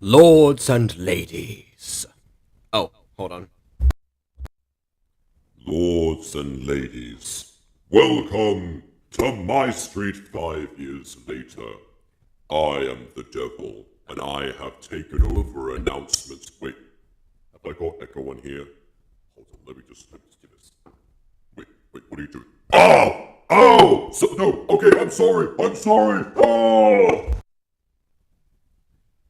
Lords and ladies. Oh, hold on. Lords and ladies, welcome to MyStreet 5 years later. I am the devil, and I have taken over announcements. Wait, have I got echo on here? Hold on, let me just do this. Wait, what are you doing? Oh! Oh! So, no, okay, I'm sorry. Oh!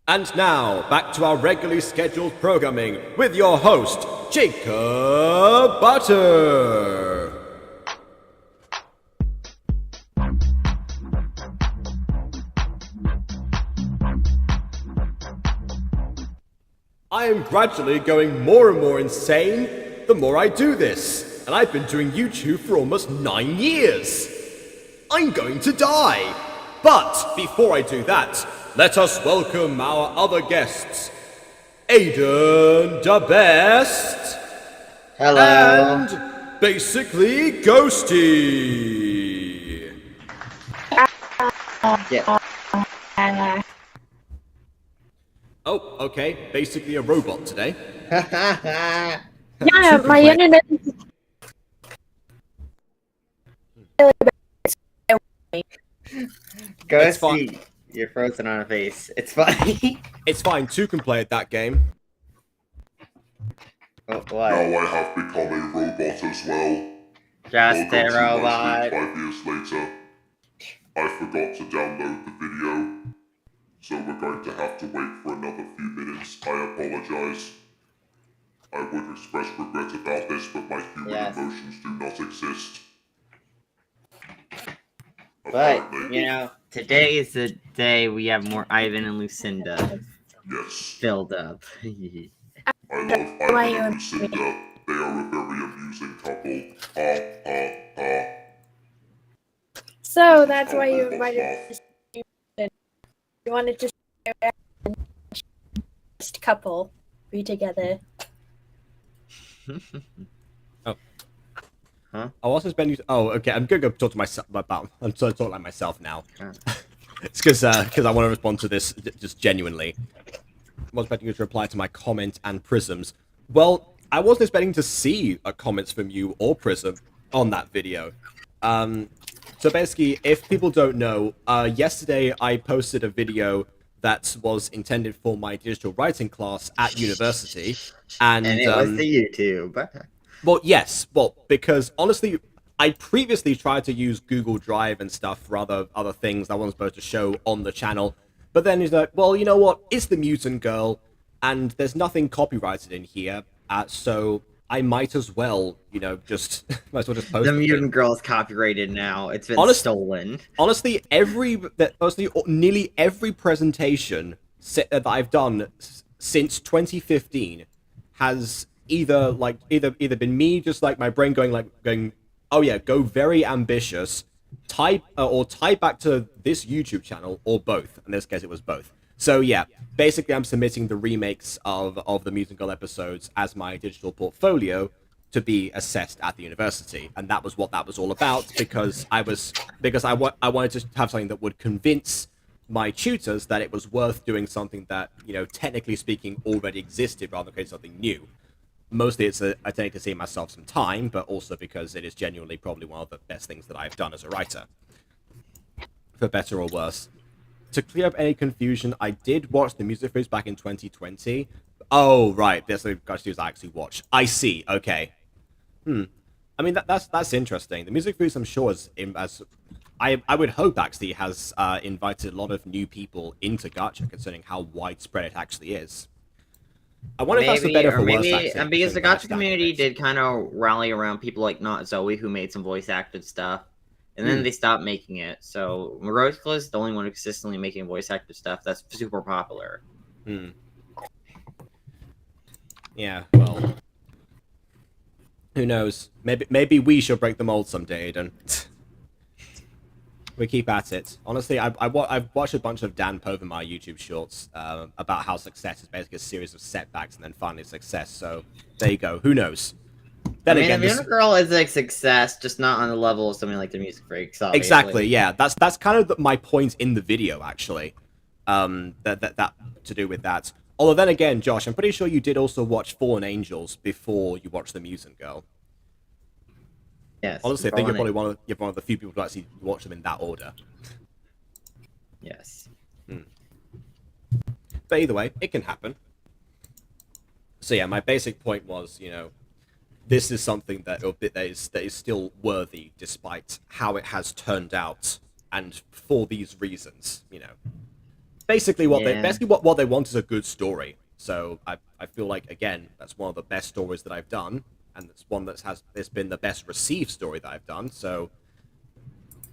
And now, back to our regularly scheduled programming with your host, Jacob Butter. I am gradually going more and more insane the more I do this, and I've been doing YouTube for almost 9 years. I'm going to die. But before I do that, let us welcome our other guests, Aiden the Best. Hello. And basically Ghosty. Yeah. Oh, okay, basically a robot today. Yeah, my internet. Go It's fine. see. You're frozen on a face. It's funny. It's fine. Two can play at that game. What? Now I have become a robot as well. Just a Welcome to MyStreet robot. 5 years later. I forgot to download the video, so we're going to have to wait for another few minutes. I apologize. I would express regret about this, but my human emotions do not exist. But, Apparently. you know, today is the day we have more Ivan and Lucinda Yes. filled up. I love Ivan and Lucinda. They are a very amusing couple. Ha ha ha. So that's why you invited us. You wanted to just couple be together. I also spend. Oh, okay. I'm gonna go talk to myself about. I'm trying to talk like myself now. It's because I want to respond to this just genuinely. I was expecting you to reply to my comment and Prism's. Well, I wasn't expecting to see comments from you or Prism on that video. So basically, if people don't know, yesterday I posted a video that was intended for my digital writing class at university, and it was the YouTube. Well, yes. Well, because honestly, I previously tried to use Google Drive and stuff for other things I wasn't supposed to show on the channel. But then he's like, well, you know what? It's the Mutant Girl, and there's nothing copyrighted in here, so I might as well, just post the Mutant Girl is copyrighted now. It's been stolen. Honestly, nearly every presentation that I've done since 2015 has either been me just like my brain going, oh yeah, go very ambitious, type back to this YouTube channel, or both. In this case, it was both. So yeah, basically, I'm submitting the remakes of the Mutant Girl episodes as my digital portfolio to be assessed at the university, and that was what that was all about. Because I wanted to have something that would convince my tutors that it was worth doing something that, technically speaking, already existed rather than creating something new. Mostly it's I take to save myself some time, but also because it is genuinely probably one of the best things that I've done as a writer. For better or worse. To clear up any confusion, I did watch the music videos back in 2020. Oh, right. That's the videos I actually watched. I see. Okay. I mean, that's interesting. The music videos, I'm sure, I would hope, actually, has invited a lot of new people into Gacha, considering how widespread it actually is. I wonder if that's the better for worse, actually. Because the Gacha community did kind of rally around people like Not Zoe, who made some voice-acted stuff. And then they stopped making it. So Rosicla is the only one consistently making voice-acted stuff that's super popular. Yeah, well, who knows? Maybe we shall break the mold someday, Aiden. We keep at it. Honestly, I've watched a bunch of Dan Povemar YouTube shorts about how success is basically a series of setbacks and then finally success. So there you go. Who knows? Then again, the Mutant Girl is a success, just not on the level of something like the Music Freaks. Obviously. Exactly. Yeah, that's kind of my point in the video, actually. That to do with that. Although then again, Josh, I'm pretty sure you did also watch Fallen Angels before you watched the Mutant Girl. Yes. Honestly, I think you're probably one of the few people who actually watch them in that order. Yes. But either way, it can happen. So yeah, my basic point was, this is something that is still worthy despite how it has turned out, and for these reasons, Basically, what they want is a good story. So I feel like, again, that's one of the best stories that I've done, and it's one it's been the best received story that I've done. So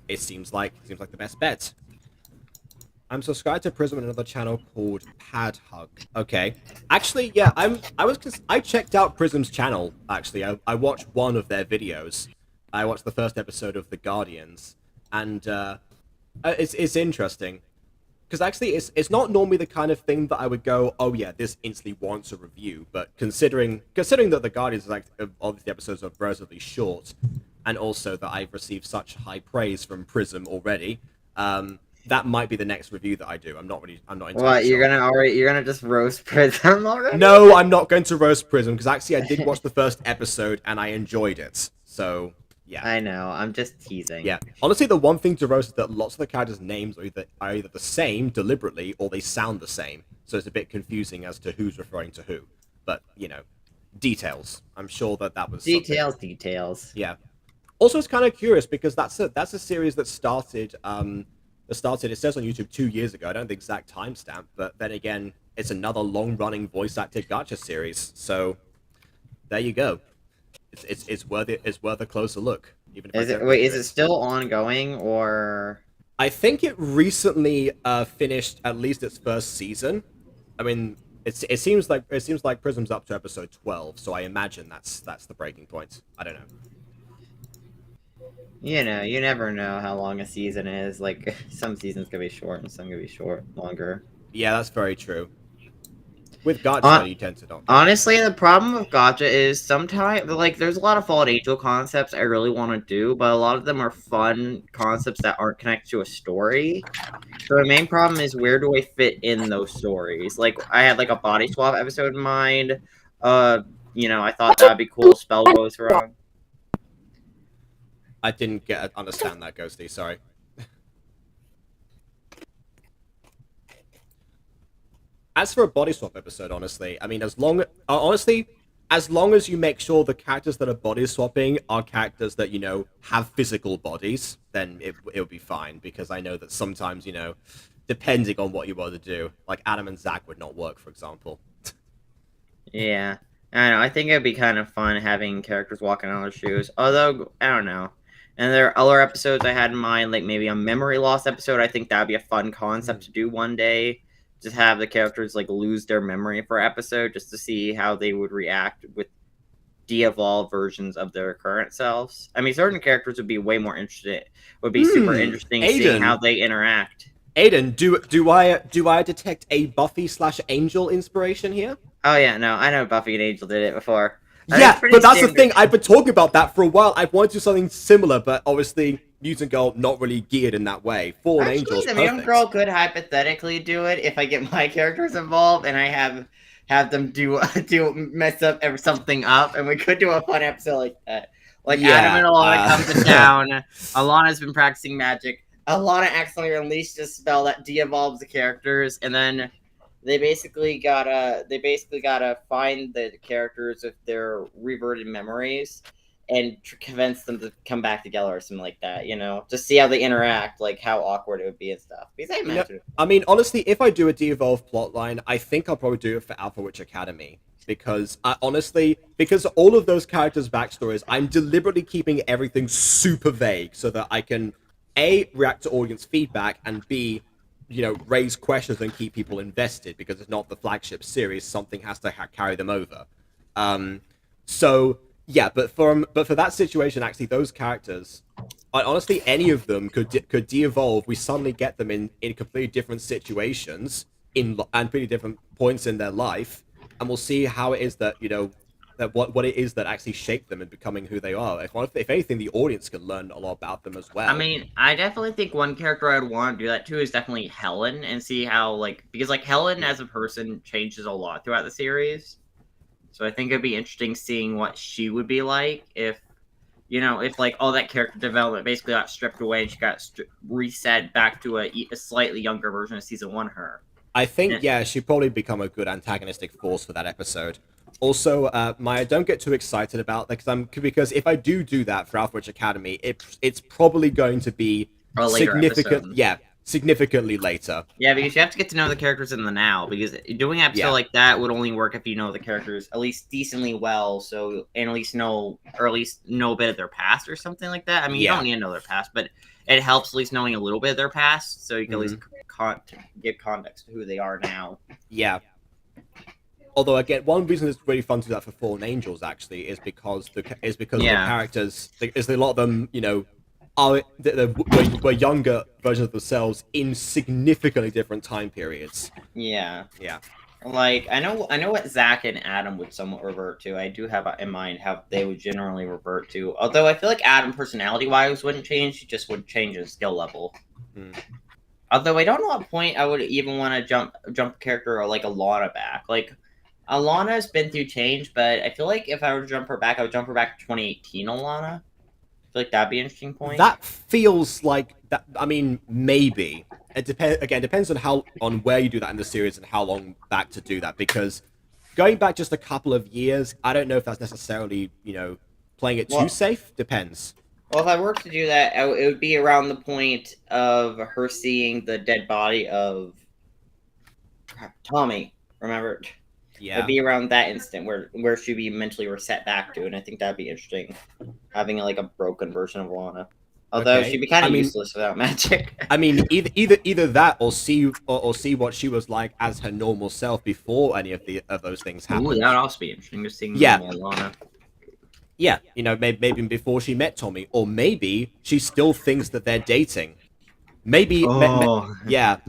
it seems like the best bet. I'm subscribed to Prism and another channel called Pad Hug. Okay, actually, yeah, I checked out Prism's channel. Actually, I watched one of their videos. I watched the first episode of The Guardians, and it's interesting. Because actually, it's not normally the kind of thing that I would go, oh yeah, this instantly warrants a review. But considering that the Guardians, of the episodes are relatively short, and also that I've received such high praise from Prism already, that might be the next review that I do. I'm not entirely What, sure. You're gonna just roast Prism already? No, I'm not going to roast Prism because actually I did watch the first episode and I enjoyed it. So Yeah. I know. I'm just teasing. Yeah. Honestly, the one thing to roast is that lots of the characters' names are either the same deliberately or they sound the same. So it's a bit confusing as to who's referring to who. But, details. I'm sure that was something. Details. Yeah. Also, it's kind of curious because that's a series that started. It says on YouTube 2 years ago. I don't know the exact timestamp, but then again, it's another long-running voice-acted gacha series. So there you go. It's worth a closer look, even if I Is it don't wait? review Is it it. still ongoing or? I think it recently finished at least its first season. I mean, it seems like Prism's up to episode 12, so I imagine that's the breaking point. I don't know. You never know how long a season is. Like some seasons can be short and some can be longer. Yeah, that's very true. With gacha, you tend to not get that Honestly, much. the problem with Gacha is sometimes, like, there's a lot of Fallen Angel concepts I really want to do, but a lot of them are fun concepts that aren't connected to a story. So the main problem is where do I fit in those stories? Like, I had like a body swap episode in mind. I thought that'd be cool. Spell goes wrong. I didn't understand that, Ghosty. Sorry. As for a body swap episode, honestly, I mean, as long as you make sure the characters that are body swapping are characters that have physical bodies, then it'll be fine. Because I know that sometimes, depending on what you want to do, like Adam and Zach would not work, for example. Yeah, I know. I think it'd be kind of fun having characters walking on their shoes. Although I don't know. And there are other episodes I had in mind, like maybe a memory loss episode. I think that'd be a fun concept to do one day. Just have the characters like lose their memory for an episode, just to see how they would react with de-evolved versions of their current selves. I mean, certain characters would be way more interested. Would be super interesting seeing how Aiden. they interact. Aiden, do I detect a Buffy/Angel inspiration here? Oh yeah, no, I know Buffy and Angel did it before. I think Yeah, it's pretty but that's the standard. thing. I've been talking about that for a while. I've wanted to do something similar, but obviously, Mutant Girl not really geared in that way. Fallen Actually, Angel's the Mutant perfect. Girl could hypothetically do it if I get my characters involved and I have them do mess up something up, and we could do a fun episode like that. Like Adam Yeah. and Alana come to town. Alana's been practicing magic. Alana accidentally unleashed a spell that de-evolves the characters, and then they basically gotta find the characters if they're reverted memories and convince them to come back together or something like that. Just see how they interact, like how awkward it would be and stuff. Because I imagine. I mean, honestly, if I do a de-evolved plotline, I think I'll probably do it for Alpha Witch Academy. Because, because all of those characters' backstories, I'm deliberately keeping everything super vague so that I can, A, react to audience feedback, and B, raise questions and keep people invested, because it's not the flagship series, something has to carry them over. So, yeah, but for that situation, actually, those characters, honestly, any of them could de-evolve. We suddenly get them in completely different situations and pretty different points in their life, and we'll see how it is that that what it is that actually shaped them in becoming who they are. If anything, the audience can learn a lot about them as well. I mean, I definitely think one character I'd want to do that too is definitely Helen, and see how because Helen as a person changes a lot throughout the series. So I think it'd be interesting seeing what she would be like if if all that character development basically got stripped away and she got reset back to a slightly younger version of season 1 her. I think, yeah, she'd probably become a good antagonistic force for that episode. Also, Maya, don't get too excited about that, because if I do that for Alpha Witch Academy, it's probably going to be A later episode. significantly later. Yeah, because you have to get to know the characters in the now. Because doing an episode like that would only work if you know the characters at least decently well, and at least know a bit of their past or something like that. I mean, you don't need to know their past, but it helps at least knowing a little bit of their past, so you can at least give context to who they are now. Yeah. Although again, one reason it's really fun to do that for Fallen Angels actually is because the characters, a lot of them, were younger versions of themselves in significantly different time periods. Yeah. Yeah. Like I know what Zach and Adam would somewhat revert to. I do have in mind how they would generally revert to. Although I feel like Adam personality-wise wouldn't change; he just would change his skill level. Although I don't know what point I would even want to jump a character like Alana back. Like Alana's been through change, but I feel like if I were to jump her back, I would jump her back to 2018 Alana. feel like that'd be an interesting point. That feels like that. I mean, maybe it depends. Again, depends on where you do that in the series and how long back to do that. Because going back just a couple of years, I don't know if that's necessarily playing it too Well- safe. Depends. Well, if I were to do that, it would be around the point of her seeing the dead body of Tommy. Remember? Yeah. It'd be around that instant where she'd be mentally reset back to, and I think that'd be interesting, having like a broken version of Lana. Although Okay. she'd be kind I of mean- useless without magic. I mean, either that or see what she was like as her normal self before any of those things Ooh, happened. that'd also be interesting to see Yeah. more Lana. Yeah, maybe before she met Tommy, or maybe she still thinks that they're dating. Maybe, yeah.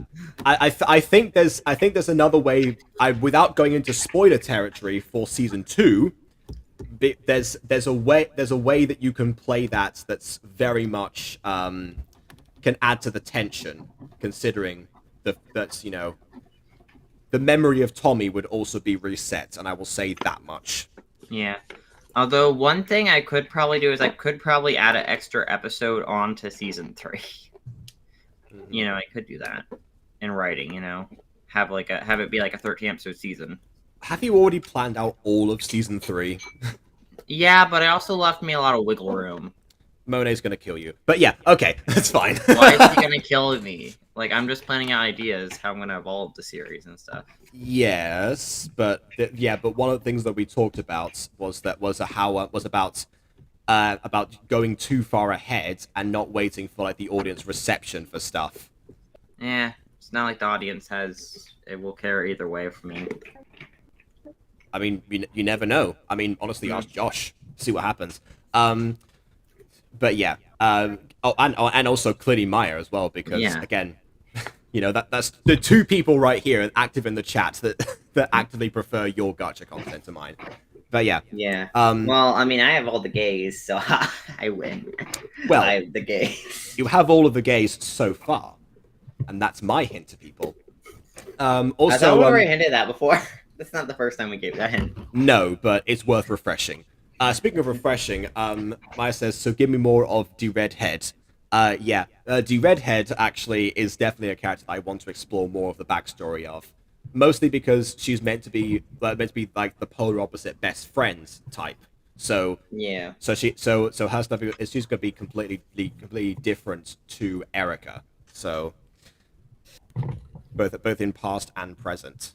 I think there's another way. Without going into spoiler territory for season 2, there's a way that you can play that's very much can add to the tension, considering the memory of Tommy would also be reset, and I will say that much. Yeah. Although one thing I could probably do is I could probably add an extra episode on to season 3. I could do that in writing. Have it be like a 13 episode season. Have you already planned out all of season 3? Yeah, but it also left me a lot of wiggle room. Monet's gonna kill you. But yeah, okay, that's fine. Why is he gonna kill me? Like, I'm just planning out ideas how I'm gonna evolve the series and stuff. Yes, but one of the things that we talked about was about going too far ahead and not waiting for like the audience reception for stuff. Yeah, it's not like the audience it will care either way for me. I mean, you never know. I mean, honestly, ask Josh, see what happens. But yeah, and also clearly Maya as well, because again, that's the two people right here active in the chat that actively prefer your gacha content to mine. But yeah. Yeah. Well, I mean, I have all the gays, so I win. Well, I have the gays. You have all of the gays so far, and that's my hint to people. Also, I thought we already hinted that before. That's not the first time we gave that hint. No, but it's worth refreshing. Speaking of refreshing, Maya says, so give me more of the Redhead. The Redhead actually is definitely a character that I want to explore more of the backstory of. Mostly because she's meant to be like the polar opposite best friends type. So yeah. So her stuff she's gonna be completely different to Erica. So both in past and present.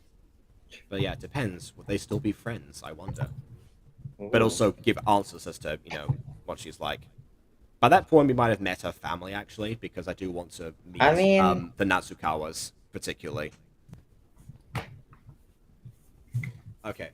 But yeah, it depends. Would they still be friends? I wonder. Ooh. But also give answers as to what she's like. By that point, we might have met her family actually, because I do want to meet the Natsukawas particularly. Okay.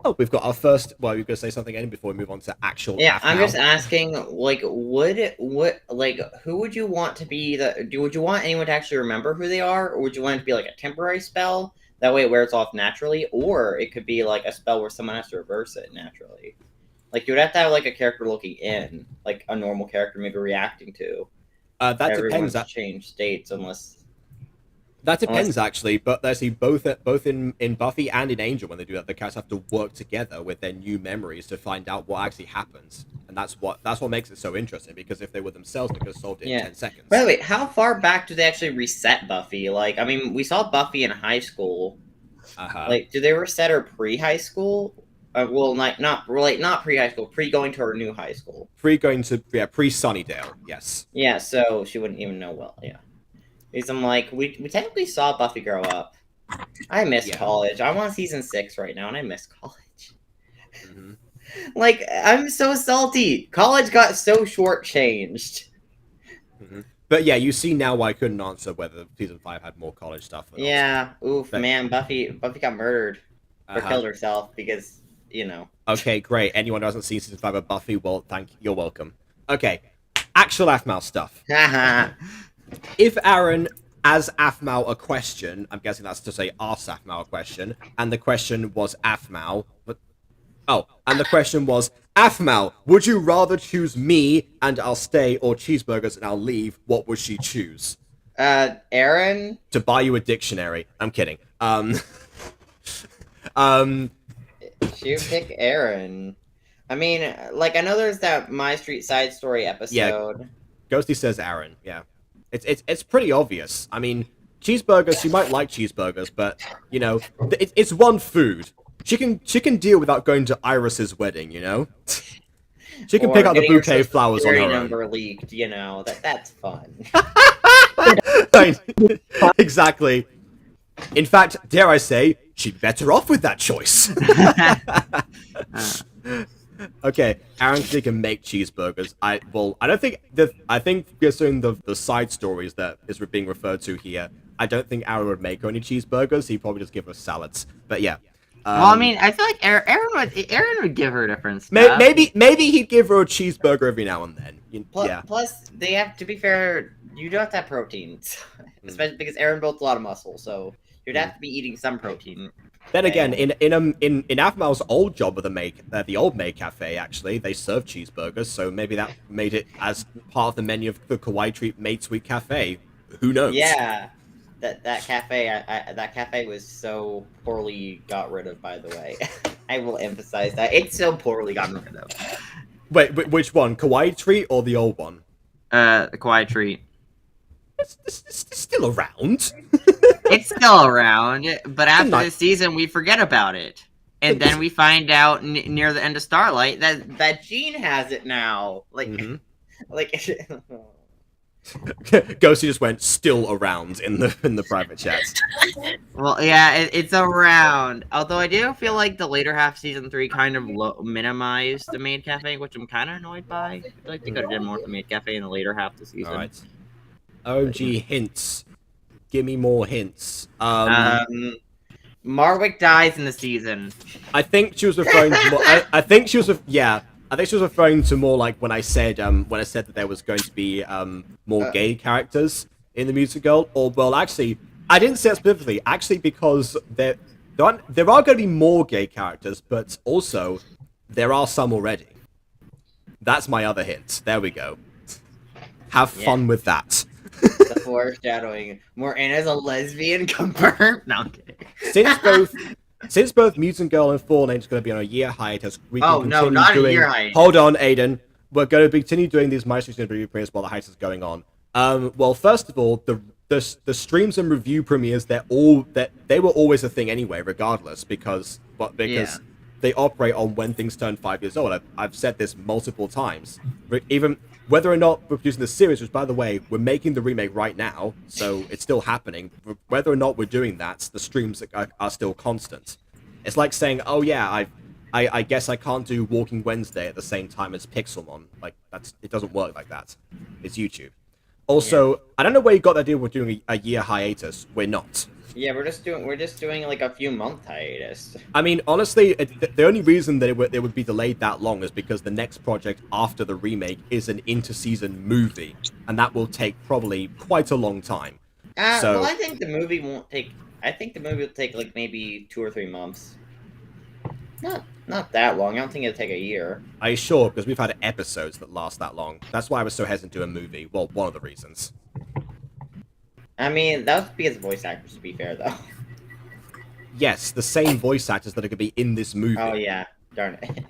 Oh, we've got our first. Well, you're gonna say something again before we move on to actual. Yeah, I'm just asking. Like, who would you want to be would you want anyone to actually remember who they are, or would you want it to be like a temporary spell? That way it wears off naturally, or it could be like a spell where someone has to reverse it naturally. Like, you would have to have like a character looking in, like a normal character maybe reacting to. That depends. That change states unless. That depends actually, but there's both in Buffy and in Angel when they do that, the characters have to work together with their new memories to find out what actually happens, and that's what makes it so interesting. Because if they were themselves, they could have solved it in 10 seconds. By the way, how far back do they actually reset Buffy? Like, I mean, we saw Buffy in high school. Like, do they reset her pre-high school? Not pre-high school, pre-going to her new high school. Pre-Sunnydale, yes. Yeah, so she wouldn't even know well, yeah. Because I'm like, we technically saw Buffy grow up. I miss college. I'm on season 6 right now, and I miss college. Mm-hmm. Like, I'm so salty. College got so shortchanged. Mm-hmm. But yeah, you see now why I couldn't answer whether season 5 had more college stuff. Yeah, man, Buffy got murdered. Or killed herself because, Okay, great. Anyone who hasn't seen season 5 of Buffy, well, you're welcome. Okay, actual Aphmau stuff. If Aaron asks Aphmau a question, I'm guessing that's to say ask Aphmau a question, and the question was Aphmau, and the question was, Aphmau, would you rather choose me and I'll stay, or cheeseburgers and I'll leave? What would she choose? Aaron? To buy you a dictionary. I'm kidding. She would pick Aaron. I mean, like I know there's that My Street side story episode. Ghosty says Aaron. Yeah, it's pretty obvious. I mean, cheeseburgers. She might like cheeseburgers, but you know, it's one food. She can deal without going to Iris's wedding. You know, she can Or pick out the getting her bouquet of social flowers on security her own. number leaked, that's fun. Right. Exactly. In fact, dare I say, she'd better off with that choice. Okay, Aaron can make cheeseburgers. I don't think I think considering the side stories that is being referred to here, I don't think Aaron would make any cheeseburgers. He'd probably just give us salads. But yeah. Well, I mean, I feel like Aaron would give her different stuff. Maybe he'd give her a cheeseburger every now and then. Yeah. Plus, they have to be fair. You do have to have protein, especially because Aaron built a lot of muscle, so you'd have to be eating some protein. Then again, in Afmal's old job at the old Maid Cafe, actually, they served cheeseburgers, so maybe that made it as part of the menu of the Kawaii Treat Maid Sweet Cafe. Who knows? Yeah, that cafe was so poorly got rid of. By the way, I will emphasize that it's so poorly gotten rid of. Wait, which one? Kawaii Treat or the old one? The Kawaii Treat. It's still around. It's still around, but after this season, we forget about it, and then we find out near the end of Starlight that Jean has it now. Like. Ghosty just went still around in the private chat. Well, yeah, it's around. Although I do feel like the later half of season 3 kind of minimized the Maid Cafe, which I'm kind of annoyed by. I feel like they could have done more for the Maid Cafe in the later half of the season. All right. OG hints. Give me more hints. Marwick dies in the season. I think she was referring to more, I think she was referring to more like when I said that there was going to be more gay characters in the musical. Or well, actually, I didn't say it specifically. Actually, because there are going to be more gay characters, but also there are some already. That's my other hint. There we go. Have fun with that. The foreshadowing. Morana's a lesbian confirmed. No, I'm kidding. Since both Mutant Girl and Fallen Angel are going to be on a year hiatus, we can continue not doing... a year hiatus. Hold on, Aiden. We're going to continue doing these MyStreet review premieres while the hiatus is going on. Well, first of all, the streams and review premieres, they were always a thing anyway, regardless, because they operate on when things turn 5 years old. I've said this multiple times. Even whether or not we're producing the series, which, by the way, we're making the remake right now, so it's still happening. Whether or not we're doing that, the streams are still constant. It's like saying, oh yeah, I guess I can't do Walking Wednesday at the same time as Pixelmon. Like, it doesn't work like that. It's YouTube. Also, I don't know where you got the idea we're doing a year hiatus. We're not. Yeah, we're just doing like a few month hiatus. I mean, honestly, the only reason that it would be delayed that long is because the next project after the remake is an inter-season movie, and that will take probably quite a long time. Well, I think the movie won't take. I think the movie will take like maybe 2 or 3 months. Not that long. I don't think it'll take a year. Are you sure? Because we've had episodes that last that long. That's why I was so hesitant to do a movie. Well, one of the reasons. I mean, that was because of voice actors, to be fair, though. Yes, the same voice actors that are going to be in this movie. Oh, yeah. Darn it.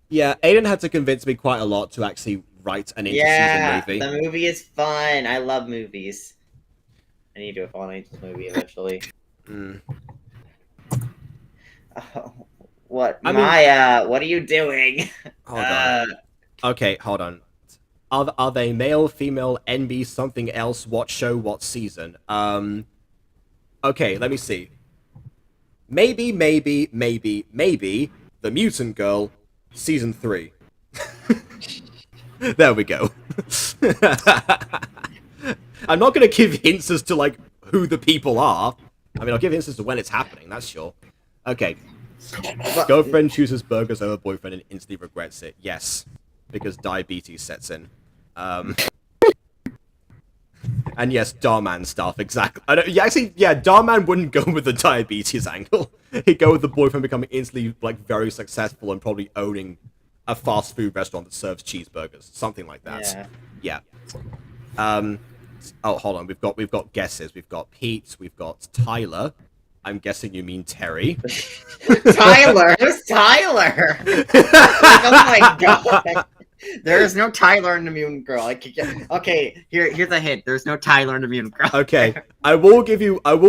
Yeah, Aiden had to convince me quite a lot to actually write an inter-season movie. The movie is fun. I love movies. I need to do a Fallen Angels movie eventually. Oh, what? Maya, what are you doing? Hold on. Okay, hold on. Are they male, female, NB, something else? What show? What season? Okay, let me see. Maybe, The Mutant Girl, season 3. There we go. I'm not gonna give hints as to, like, who the people are. I mean, I'll give hints as to when it's happening, that's sure. Okay. Girlfriend chooses burgers over boyfriend and instantly regrets it. Yes. Because diabetes sets in. And yes, Darman stuff, exactly. Darman wouldn't go with the diabetes angle. He'd go with the boyfriend becoming instantly, like, very successful and probably owning a fast food restaurant that serves cheeseburgers. Something like that. Yeah. Oh, hold on. We've got guesses. We've got Pete. We've got Tyler. I'm guessing you mean Terry. Tyler, who's Tyler? Like, oh my god. There is no Tyler in the Mutant Girl. Okay, here's a hint. There's no Tyler in the Mutant Girl. Okay, I will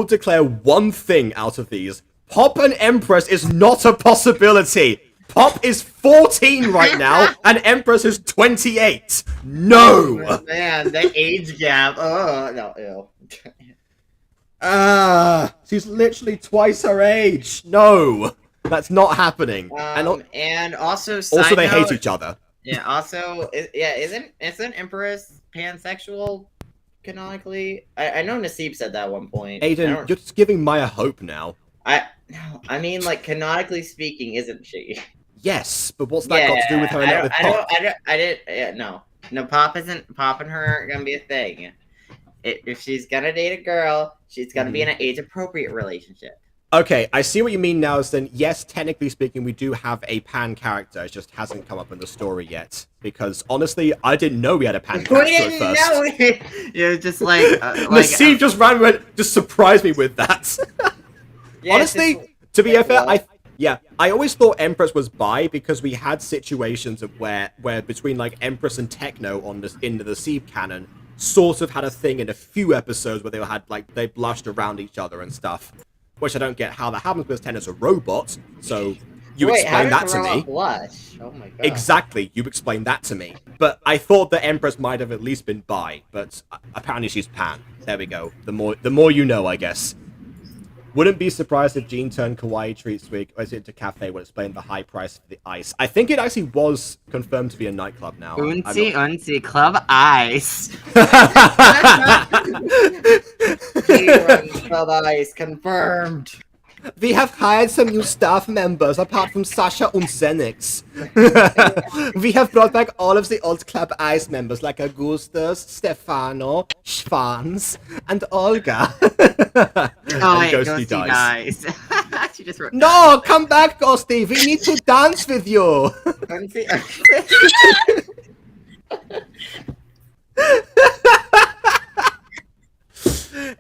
declare one thing out of these. Pop and Empress is not a possibility. Pop is 14 right now, and Empress is 28. No! Oh, man, the age gap. Oh, no, ew. She's literally twice her age. No, that's not happening. And also, also they note, hate each other. Yeah. Also, isn't Empress pansexual canonically? I know Nasib said that at one point. Aiden, you're just giving Maya hope now. I mean, like canonically speaking, isn't she? Yes, but what's that got to do with her and with Pop? No, Pop and her are gonna be a thing. If she's gonna date a girl, she's gonna be in an age-appropriate relationship. Okay, I see what you mean now. Then, yes, technically speaking, we do have a pan character. It just hasn't come up in the story yet. Because honestly, I didn't know we had a pan character at first. You're just like Nasib just just surprised me with that. Yeah, honestly, to be fair, I always thought Empress was bi because we had situations of where between like Empress and Techno in the Nasib canon sort of had a thing in a few episodes where they blushed around each other and stuff. Which I don't get how that happens because Techno's a robot, so explain that to me. Blush? Oh my god. Exactly, you explained that to me. But I thought the Empress might have at least been bi, but apparently she's pan. There we go. The more you know, I guess. Wouldn't be surprised if Jean turned kawaii treats week or into cafe would explain the high price of the ice. I think it actually was confirmed to be a nightclub now. Unsi Club Ice. Club Ice confirmed. We have hired some new staff members apart from Sasha and Zenix. We have brought back all of the old Club Ice members like Augustus, Stefano, Schwanz, and Olga. And Ghosty dies. She just wrote, no, come back, Ghosty. We need to dance with you.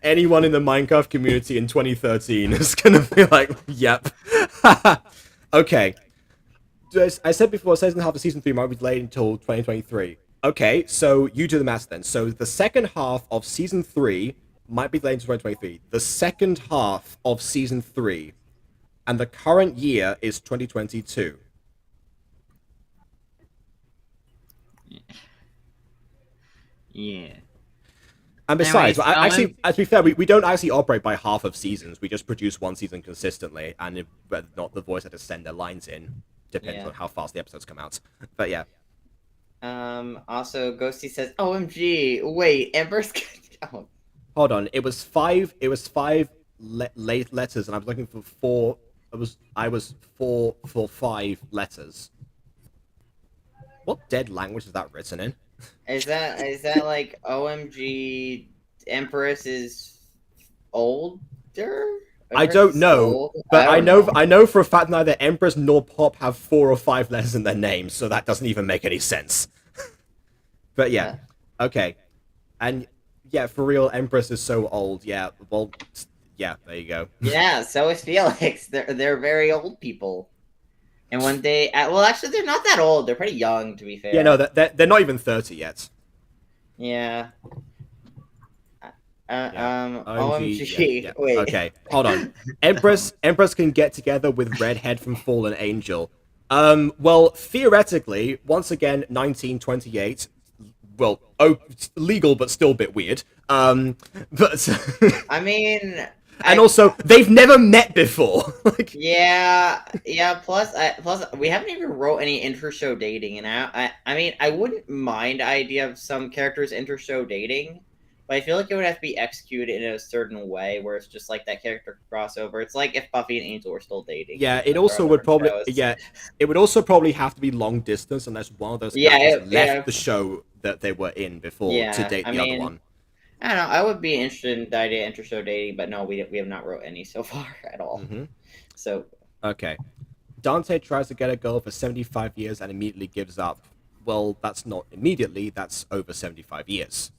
Anyone in the Minecraft community in 2013 is gonna be like, yep. Okay. I said before, second half of season 3 might be delayed until 2023. Okay, so you do the math then. So the second half of season 3 might be delayed until 2023. The second half of season 3, and the current year is 2022. Yeah. And besides, Anyways, to be fair, we don't actually operate by half of seasons. We just produce one season consistently, and if whether or not the voice had to send their lines in depends on how fast the episodes come out. But yeah. Also, Ghosty says, "OMG, wait, Empress." Oh. Hold on. It was five. It was late letters, and I was looking for 4. I was 4 for 5 letters. What dead language is that written in? Is that like OMG? Empress is older. I don't know, but I know for a fact neither Empress nor Pop have 4 or 5 letters in their names, so that doesn't even make any sense. But yeah, okay, and yeah, for real, Empress is so old. Yeah, well, yeah, there you go. Yeah, so is Felix. They're very old people. And when they, well, actually, they're not that old. They're pretty young, to be fair. Yeah, no, they're not even 30 yet. Yeah. OMG. Yeah. Wait. Okay, hold on. Empress can get together with Redhead from Fallen Angel. Well, theoretically, once again, 1928. Well, legal, but still a bit weird. But I mean. And also, they've never met before. Like, yeah. Plus, we haven't even wrote any inter-show dating, and I mean, I wouldn't mind the idea of some characters inter-show dating, but I feel like it would have to be executed in a certain way where it's just like that character crossover. It's like if Buffy and Angel were still dating. Yeah, it also would probably it would also probably have to be long distance unless one of those characters left the show that they were in before to date the other one. I don't know. I would be interested in the idea of inter-show dating, but no, we have not wrote any so far at all. Mm-hmm. So okay, Dante tries to get a girl for 75 years and immediately gives up. Well, that's not immediately. That's over 75 years.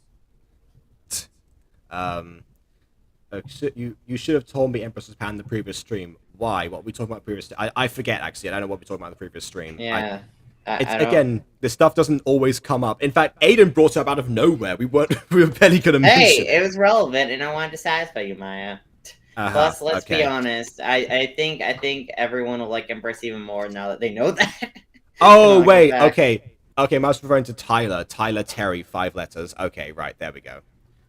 You should have told me Empress was banned in the previous stream. Why? What were we talking about previous? I forget actually. I don't know what we talking about in the previous stream. Yeah. It's I don't... again, this stuff doesn't always come up. In fact, Aiden brought it up out of nowhere. We were barely gonna mention Hey, it was relevant, and I wanted to satisfy you, Maya. Plus, let's be honest. I think everyone will like Empress even more now that they know that. Oh wait, okay. I was referring to Tyler. Tyler Terry, 5 letters. Okay, right, there we go.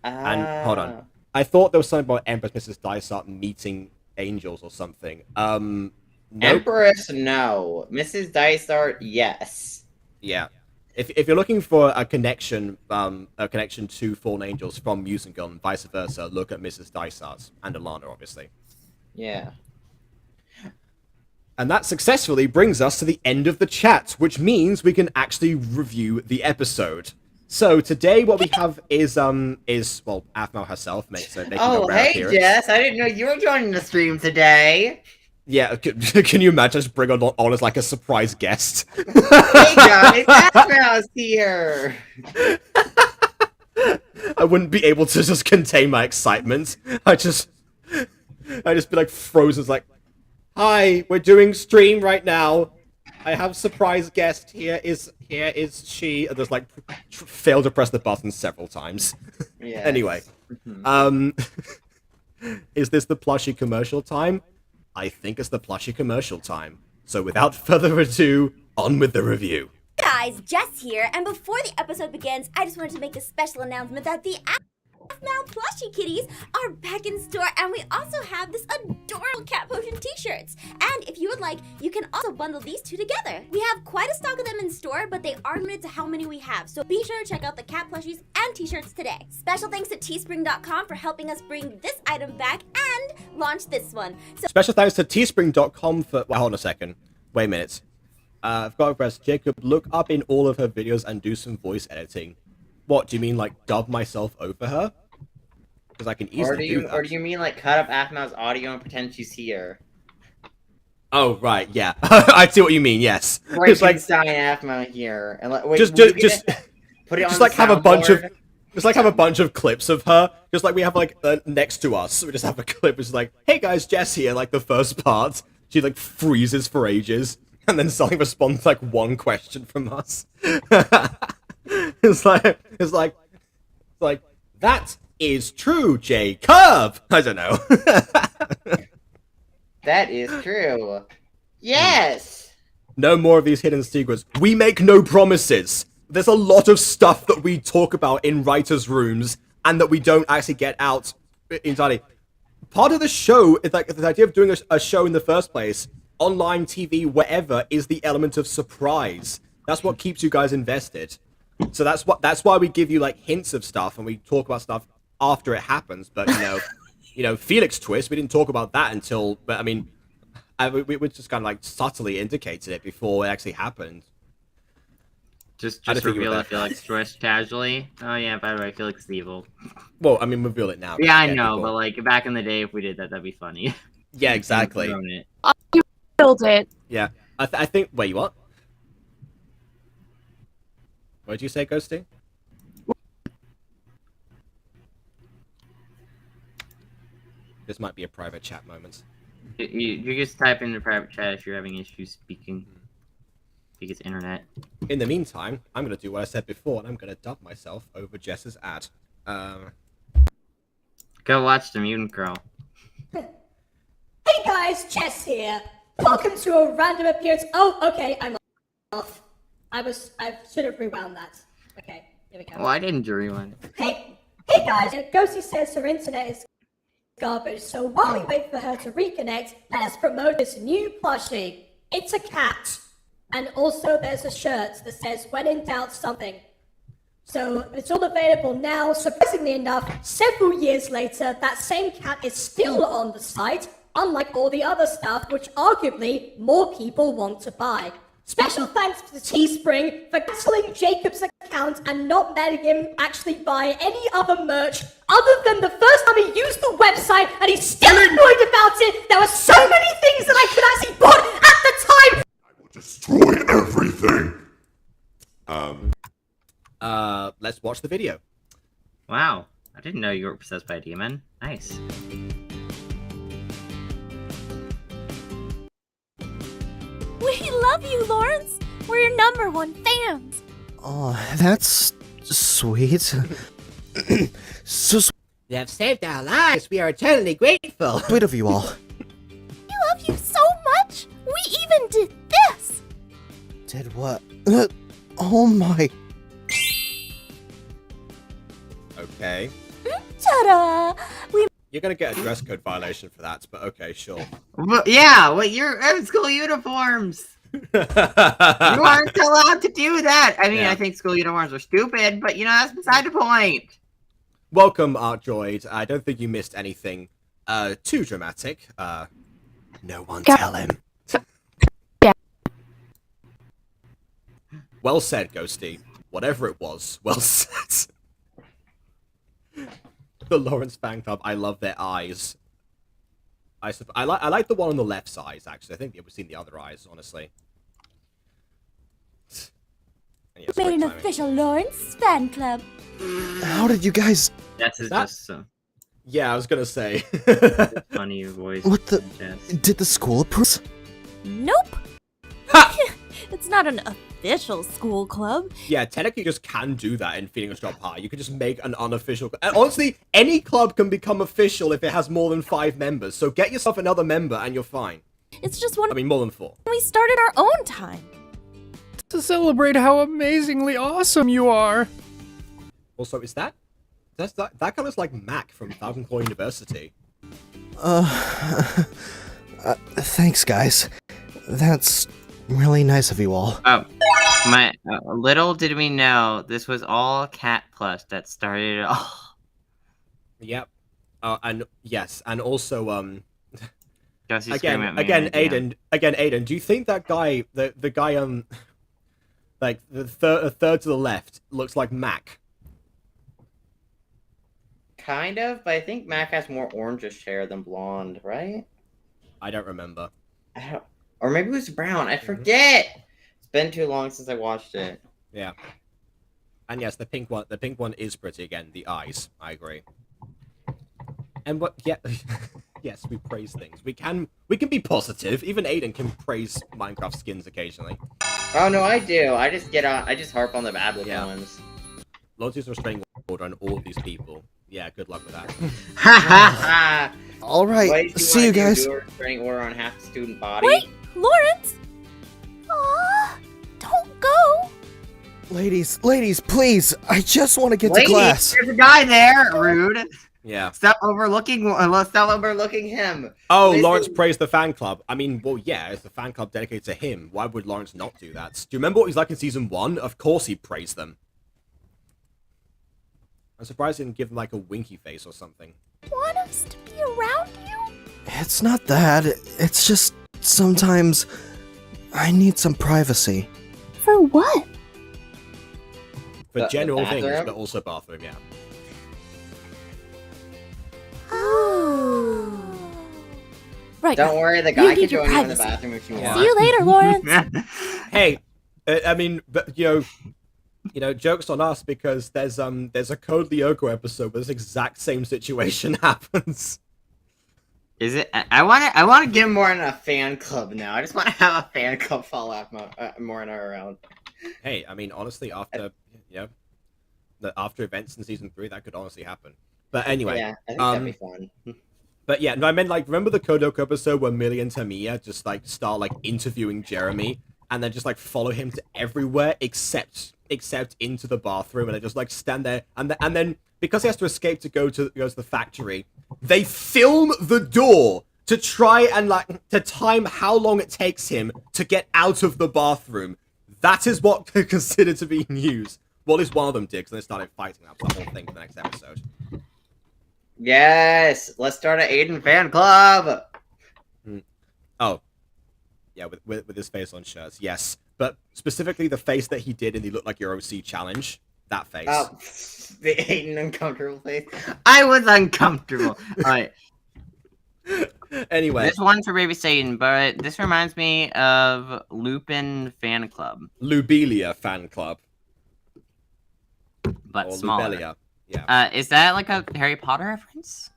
And hold on. I thought there was something about Empress Mrs. Dysart meeting angels or something. Nope. Empress, no. Mrs. Dysart, yes. Yeah. If you're looking for a connection to Fallen Angels from Musical and vice versa, look at Mrs. Dysart and Alana, obviously. Yeah. And that successfully brings us to the end of the chat, which means we can actually review the episode. So today, what we have is well, Aphmau herself making a rare appearance. Jess, I didn't know you were joining the stream today. Yeah, can you imagine just bring on as like a surprise guest? Hey guys, Aphmau's here. I wouldn't be able to just contain my excitement. I just be like frozen, like, hi, we're doing stream right now. I have surprise guest. Here is she. And just like failed to press the button several times. Yes. Anyway, is this the plushie commercial time? I think it's the plushie commercial time. So without further ado, on with the review. Guys, Jess here, and before the episode begins, I just wanted to make a special announcement that the Aphmau plushie kitties are back in store, and we also have this adorable cat potion t-shirts. And if you would like, you can also bundle these two together. We have quite a stock of them in store, but they are limited to how many we have, so be sure to check out the cat plushies and t-shirts today. Special thanks to teespring.com for helping us bring this item back and launch this one. Special thanks to teespring.com for... Well, hold on a second. Wait a minute. I've got to press Jacob, look up in all of her videos and do some voice editing. What, do you mean like dub myself over her? Because I can easily do that. Or do you mean like cut up Aphmau's audio and pretend she's here? Oh, right, yeah. I see what you mean, yes. It's like Aphmau here. And wait, just put it on like have a bunch of... soundboard? Just like have a bunch of clips of her, just like we have like next to us. We just have a clip which is like, hey guys, Jess here, like the first part. She like freezes for ages, and then suddenly responds like one question from us. It's like that is true, Jacob. I don't know. That is true. Yes. No more of these hidden secrets. We make no promises. There's a lot of stuff that we talk about in writers' rooms and that we don't actually get out entirely. Part of the show is like the idea of doing a show in the first place, online TV, whatever, is the element of surprise. That's what keeps you guys invested. So that's why we give you like hints of stuff and we talk about stuff after it happens. But Felix Twist, we didn't talk about that until. But I mean, we just kind of like subtly indicated it before it actually happened. Just reveal that Felix Twist casually. Oh yeah, by the way, Felix is evil. Well, I mean, reveal it now. Yeah, I know, but like back in the day, if we did that, that'd be funny. Yeah, exactly. You killed it. Yeah, I think. Wait, what? What did you say, Ghosty? This might be a private chat moment. You just type in the private chat if you're having issues speaking. Because internet. In the meantime, I'm going to do what I said before, and I'm going to dub myself over Jess's ad. Go watch The Mutant Girl. Hey guys, Jess here. Welcome to a random appearance. Oh, okay, I'm off. I should have rewound that. Okay, here we go. Why didn't you rewind? Hey guys, Ghosty says her internet is garbage, so while we wait for her to reconnect, let us promote this new plushie. It's a cat. And also there's a shirt that says, when in doubt, something. So it's all available now. Surprisingly enough, several years later, that same cat is still on the site, unlike all the other stuff, which arguably more people want to buy. Special thanks to Teespring for cancelling Jacob's account and not letting him actually buy any other merch other than the first time he used the website, and he's still annoyed about it. There were so many things that I could actually bought at the time. Destroy everything! Let's watch the video. Wow. I didn't know you were possessed by a demon. Nice. We love you, Lawrence. We're your #1 fans. Oh, that's sweet. So You have saved our lives. We are eternally grateful. sweet of you all. We love you so much. We even did this. Did what? Oh my. Okay. Ta-da! We You're gonna get a dress code violation for that, but okay, sure. Well, yeah, well, you're in school uniforms. You aren't allowed to do that. I mean, Yeah. I think school uniforms are stupid, but that's beside the point. Welcome, Art Droid. I don't think you missed anything too dramatic. No one tell him. Well said, Ghosty. Whatever it was, well said. The Lawrence fan club, I love their eyes. I like the one on the left side, actually. I think we've seen the other eyes, honestly. And yes, made great an timing. official Lawrence fan club. How did you guys? That's just a Yeah, I was gonna say. funny voice. What the? Yes. Did the school approve? Nope. Ha! It's not an official school club. Yeah, technically you just can do that in Phoenix Drop High. You could just make an unofficial... And honestly, any club can become official if it has more than 5 members. So get yourself another member and you're fine. It's just when I mean, more than 4. we started our own time. To celebrate how amazingly awesome you are. Also, is that... That guy looks like Mac from Falcon Claw University. Thanks, guys. That's really nice of you all. Oh, little did we know this was all Cat Plus that started it all. Yep. And yes, and also, Jesse's screaming at me again, in the DM. Aiden, do you think that guy, the guy, like, the third to the left, looks like Mac? Kind of, but I think Mac has more orangish hair than blonde, right? I don't remember. Or maybe it was brown. I forget. It's been too long since I watched it. Yeah. And yes, the pink one is pretty again. The eyes, I agree. And what? Yeah, yes, we praise things. We can be positive. Even Aiden can praise Minecraft skins occasionally. Oh no, I do. I just harp on the bad looking Yeah. ones. Loyalty's restraining order on all of these people. Yeah, good luck with that. Ha ha ha! All right. See you guys. Restraining order on half the student body. Wait, Lawrence! Aw, don't go! Ladies, please. I just want to get to Lady, class. there's a guy there. Rude. Yeah. Stop overlooking him. Oh, Listen- Lawrence praised the fan club. I mean, well, yeah, it's the fan club dedicated to him. Why would Lawrence not do that? Do you remember what he's like in season 1? Of course he praised them. I'm surprised he didn't give them like a winky face or something. Want us to be around you? It's not that. It's just sometimes I need some privacy. For what? For The general things, bathroom? but also bathroom, yeah. Oh. Right. Don't worry, the You guy need can your join you in the privacy. bathroom if you Yeah. want. See you later, Lawrence. Hey, I mean, but jokes on us because there's a Code Lyoko episode where this exact same situation happens. Is it? I want to get more in a fan club now. I just want to have a fan club follow up more in our around. Hey, I mean, honestly, after after events in season 3, that could honestly happen. But anyway, Yeah, I think that'd be fun. but yeah, no, I meant like remember the Kodoko episode where Millie and Tamiya just like start like interviewing Jeremy and then just like follow him to everywhere except into the bathroom, and they just like stand there and then because he has to escape to go to the factory, they film the door to try and like to time how long it takes him to get out of the bathroom. That is what they're considered to be news. Well, at least one of them did, because they started fighting. That was the whole thing for the next episode. Yes, let's start an Aiden fan club. Oh, yeah, with his face on shirts, yes. But specifically the face that he did in the Look Like Your OC challenge, that face. Oh, the Aiden uncomfortable face. I was uncomfortable. All right. Anyway, This one's for Baby Satan, but this reminds me of Lupin fan club, Lubelia fan club. but Or smaller. Lubelia. Yeah. Is that like a Harry Potter reference?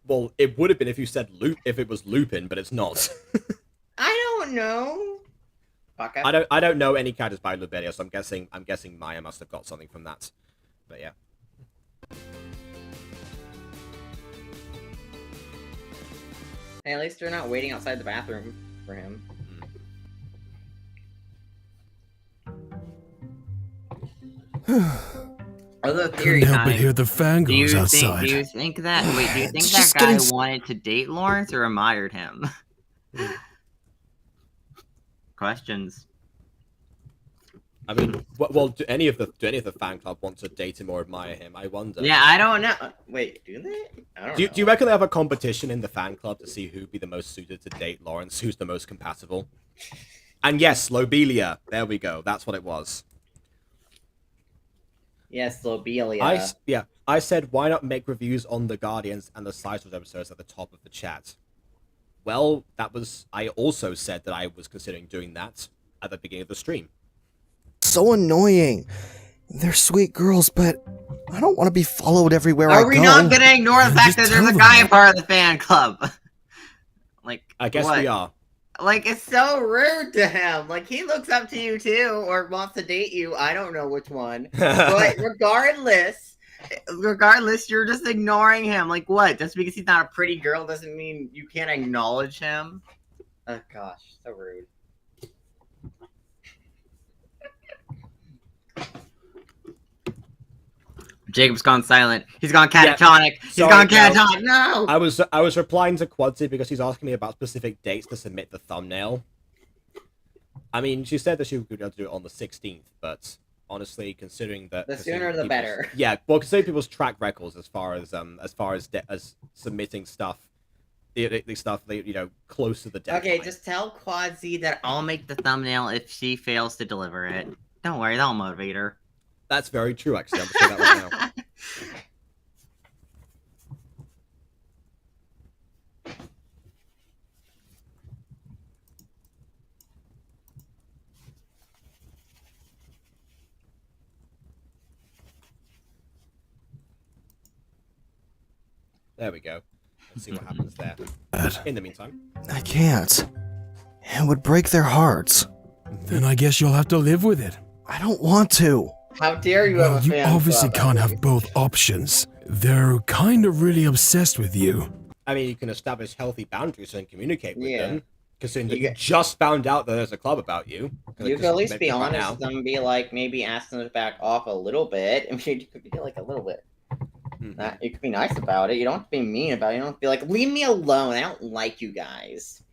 Well, it would have been if you said if it was Lupin, but it's not. I don't know. Baka? I don't know any characters by Lobelia, so I'm guessing Maya must have got something from that. But yeah. Hey, at least they're not waiting outside the bathroom for him. Although theory Couldn't help but time, hear the fangirls outside. do you think that It's that just guy getting wanted to date Lawrence or admired him? Questions. I mean, well, do any of the fan club want to date him or admire him? I wonder. Yeah, I don't know. Wait, do they? I don't know. Do you reckon they have a competition in the fan club to see who'd be the most suited to date Lawrence? Who's the most compatible? And yes, Lobelia. There we go. That's what it was. Yes, Lobelia. I said, why not make reviews on the Guardians and the Side Wars episodes at the top of the chat? Well, I also said that I was considering doing that at the beginning of the stream. So annoying. They're sweet girls, but I don't want to be followed everywhere I go. Are we not gonna ignore the fact that Just there's a tell guy them. a part of the fan club? Like, I guess what? we are. Like, it's so rude to him. Like, he looks up to you too, or wants to date you. I don't know which one. But regardless, you're just ignoring him. Like, what? Just because he's not a pretty girl doesn't mean you can't acknowledge him? Oh, gosh. So rude. Jacob's gone silent. He's gone catatonic. He's Sorry, gone no. catatonic. No! I was replying to Quadzy because she's asking me about specific dates to submit the thumbnail. I mean, she said that she would be able to do it on the 16th, but honestly, considering that The sooner the better. Yeah, well, considering people's track records as far as submitting stuff, the stuff close to the deadline. Okay, just tell Quadzy that I'll make the thumbnail if she fails to deliver it. Don't worry, that'll motivate her. That's very true, actually. I'm gonna say that right now. There we go. Let's see what happens there. In the meantime, I can't. It would break their hearts. Then I guess you'll have to live with it. I don't want to. How dare you Well, have a you fan obviously club? can't have both options. They're kind of really obsessed with you. I mean, you can establish healthy boundaries and communicate with Yeah. them. Considering that You you just found out that there's a club about you. You could at least be Right honest now. with them and be like, maybe ask them to back off a little bit. I mean, you could be like a little bit. Mhm. You could be nice about it. You don't have to be mean about it. You don't have to be like, leave me alone. I don't like you guys.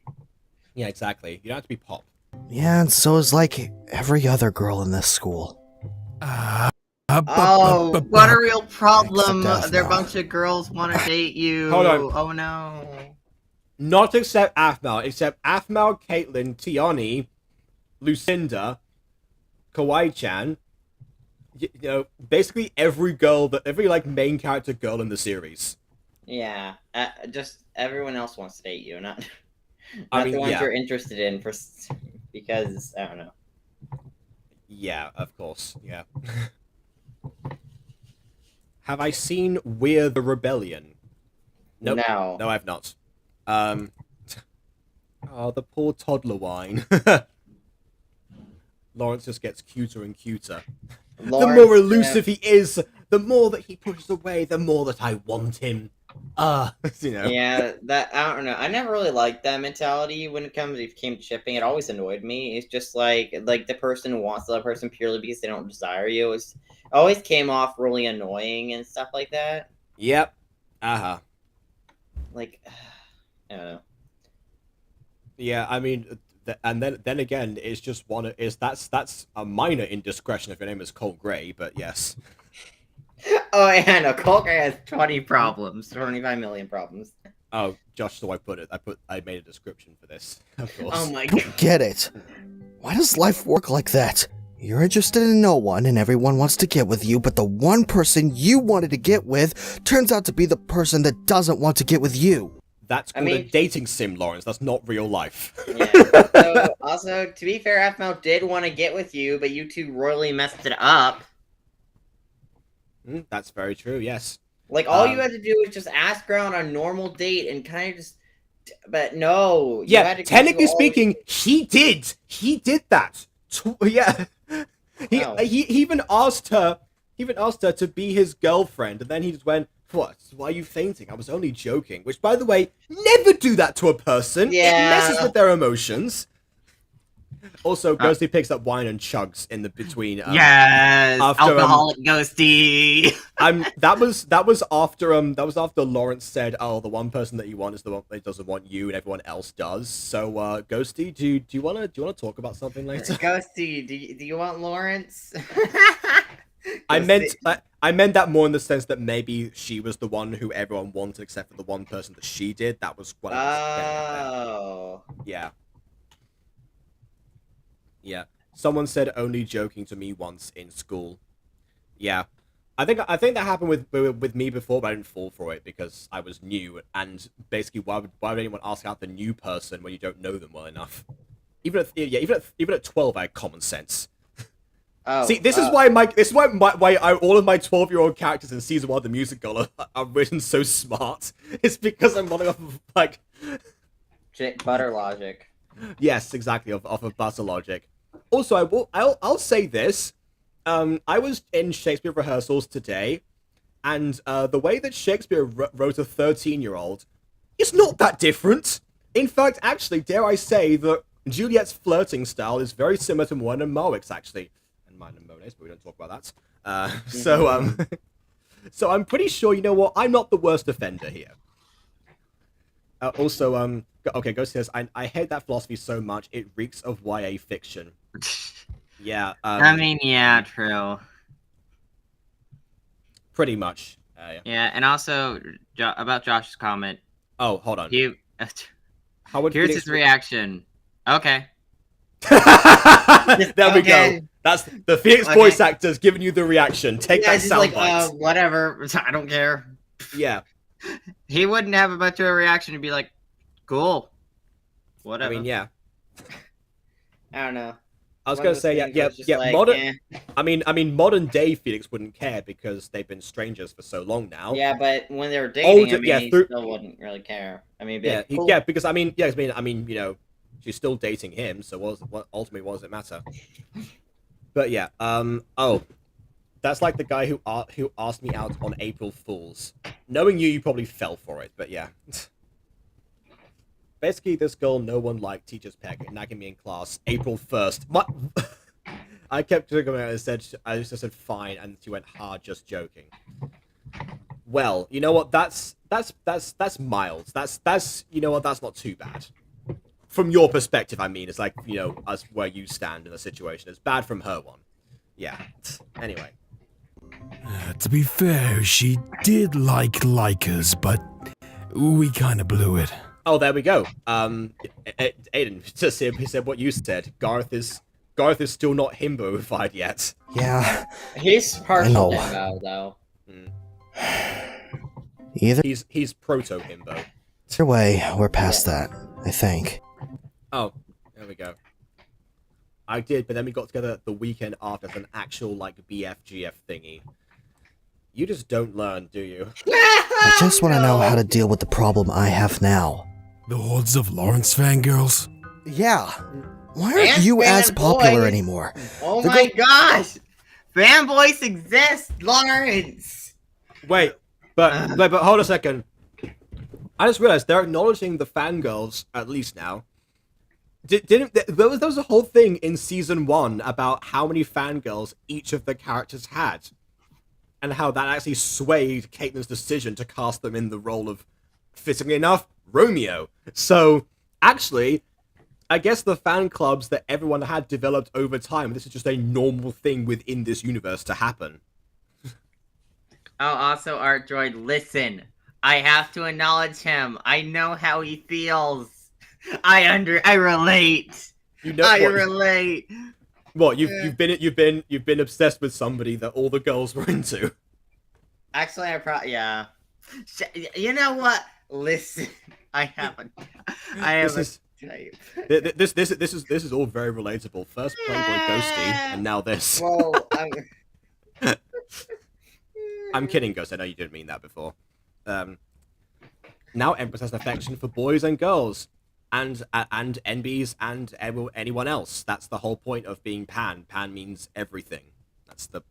Yeah, exactly. You don't have to be pop. Yeah, and so is like every other girl in this school. Oh, what a real problem. Except There are a Aphmau. bunch of girls want to date you. Hold on. Oh, no. Not except Aphmau. Except Aphmau, Caitlyn, Tiani, Lucinda, Kawaii-chan. Basically every main character girl in the series. Yeah, just everyone else wants to date you, not I mean, the ones yeah. you're interested in, because, I don't know. Yeah, of course. Yeah. Have I seen We're the Rebellion? Nope. No, I've not. Oh, the poor toddler wine. Lawrence just gets cuter and cuter. The more elusive he is, the more that he pushes away, the more that I want him. Yeah, that I don't know. I never really liked that mentality when it came to shipping. It always annoyed me. It's just like the person wants the other person purely because they don't desire you. It always came off really annoying and stuff like that. Yep. Uh-huh. Like, I don't know. Yeah, I mean, and then again, it's just that's a minor indiscretion if your name is Cole Gray, but yes. Oh yeah, no, Colker has 20 problems, 25 million problems. Oh, Josh, so I made a description for this, of course. Oh my I god. don't get it. Why does life work like that? You're interested in no one and everyone wants to get with you, but the one person you wanted to get with turns out to be the person that doesn't want to get with you. That's called a dating sim, Lawrence. That's not real life. Yeah. So, also, to be fair, Aphmau did want to get with you, but you two royally messed it up. That's very true. Yes. Like all you had to do was just ask her out on a normal date and kind of just. But no. You Yeah. had to go Technically through all speaking, he did. He did that. Yeah. He, Oh. he even asked her. He even asked her to be his girlfriend, and then he just went, "What? Why are you fainting? I was only joking." Which, by the way, never do that to a person. Yeah. It messes with their emotions. Also, Ghosty picks up wine and chugs in the between. Yes, after, alcoholic Ghosty. That was after Lawrence said, "Oh, the one person that you want is the one that doesn't want you, and everyone else does." So, Ghosty, do you wanna talk about something later? Ghosty, do you want Lawrence? I meant that more in the sense that maybe she was the one who everyone wanted, except for the one person that she did. That was what I was getting at there. Oh. Yeah. Yeah. Someone said only joking to me once in school. Yeah. I think that happened with me before, but I didn't fall for it because I was new, and basically why would anyone ask out the new person when you don't know them well enough? Even at 12 I had common sense. Oh, See, this is why all of my 12-year-old characters in season 1 of the musical are written so smart. It's because I'm running off of like butter logic. Yes, exactly, off of butter logic. Also, I'll say this. I was in Shakespeare rehearsals today, and the way that Shakespeare wrote a 13-year-old is not that different. In fact, actually, dare I say that Juliet's flirting style is very similar to Moana and Marwick's, actually. And mine and Monet's, but we don't talk about that. So I'm pretty sure, you know what, I'm not the worst offender here. Also, okay, Ghost says, I hate that philosophy so much, it reeks of YA fiction. Yeah. I mean, yeah, true. Pretty much. Yeah, and also about Josh's comment. Oh, hold on. Here's Phoenix his reaction. Okay. There we go. That's the Phoenix voice actor's giving you the reaction. Take that soundbite. Whatever. I don't care. Yeah. He wouldn't have much of a reaction to be like, cool. Whatever. I mean, yeah. I don't know. I was gonna say, yeah. Like, modern. I mean, modern day Phoenix wouldn't care because they've been strangers for so long now. Yeah, but when they were dating, he still wouldn't really care. I mean, yeah, like, cool. Yeah, because I mean, you know, she's still dating him, so ultimately, what does it matter? But yeah, oh, that's like the guy who asked me out on April Fools. Knowing you probably fell for it, but yeah. Basically, this girl no one liked, teacher's pet, nagging me in class, April 1st. I kept looking at her and I just said fine, and she went, hard, just joking. Well, you know what, that's mild. That's you know what, that's not too bad. From your perspective, I mean, it's like, you know, as where you stand in the situation. It's bad from her one. Yeah. Anyway. To be fair, she did like Lycas, but we kind of blew it. Oh, there we go. Aiden, just he said what you said. Garth is still not himbo-ified yet. Yeah. He's partial himbo, though. He's proto-himbo. Either way, we're past that, I think. Oh, there we go. I did, but then we got together the weekend after as an actual, like, BFGF thingy. You just don't learn, do you? I just want to know how to deal with the problem I have now. The hordes of Lawrence fangirls? Yeah. Why aren't you as popular anymore? Oh my gosh! Fanboys exist, Lawrence! Wait, but hold a second. I just realized they're acknowledging the fangirls, at least now. There was a whole thing in season 1 about how many fangirls each of the characters had. And how that actually swayed Caitlin's decision to cast them in the role of, fittingly enough, Romeo. So, actually, I guess the fan clubs that everyone had developed over time, this is just a normal thing within this universe to happen. Oh, also, Art Droid, listen. I have to acknowledge him. I know how he feels. I relate. You know, I relate. What, you've been obsessed with somebody that all the girls were into. Actually, yeah. You know what? Listen, I have a type. This is all very relatable. First Playboy Ghosty, and now this. Well, I'm kidding, Ghost. I know you didn't mean that before. Now Empress has an affection for boys and girls, and NBs and anyone else. That's the whole point of being Pan. Pan means everything. That's the...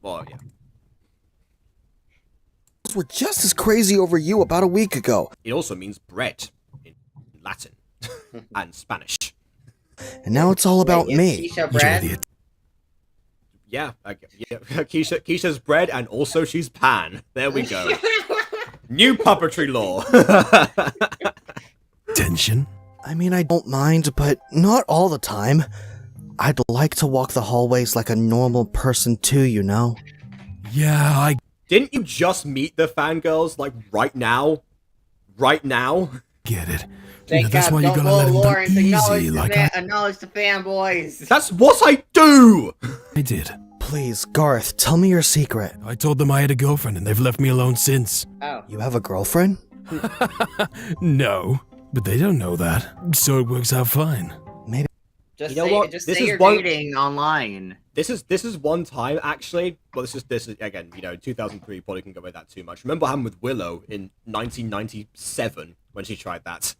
Well, yeah. Were just as crazy over you about a week ago. It also means bread in Latin and Spanish. And now it's all about Wait, me. is Keisha bread? Enjoy the Yeah, Keisha's bread, and also she's Pan. There we go. New puppetry law. attention. I mean, I don't mind, but not all the time. I'd like to walk the hallways like a normal person too, you know? Yeah, I Didn't you just meet the fangirls, like, right now? Right now? get it. Thank That's God, why you don't gotta let him do Lawrence, acknowledge easy, the like I acknowledge the fanboys. That's what I do! did. Please, Garth, tell me your secret. I told them I had a girlfriend and they've left me alone since. Oh. You have a girlfriend? No, but they don't know that, so it works out fine. Just You know say, what? Just This say is you're one- dating online. This is one time, actually. Well, this is again, 2003, probably can go with that too much. Remember what happened with Willow in 1997 when she tried that?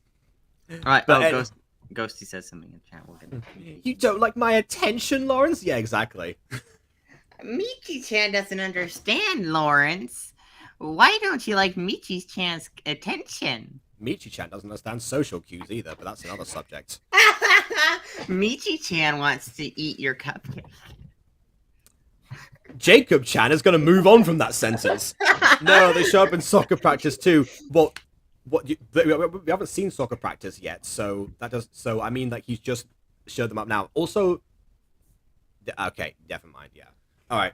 Alright, But Ghosty says something in chat. We'll get You don't like my attention, Lawrence? Yeah, exactly. Michi-chan doesn't understand, Lawrence. Why don't you like Michi-chan's attention? Michi-chan doesn't understand social cues either, but that's another subject. Michi-chan wants to eat your cupcake. Jacob-chan is going to move on from that sentence. No, they show up in soccer practice too. Well, we haven't seen soccer practice yet, so that does. So I mean, like he's just showed them up now. Also, okay, never mind. Yeah, all right.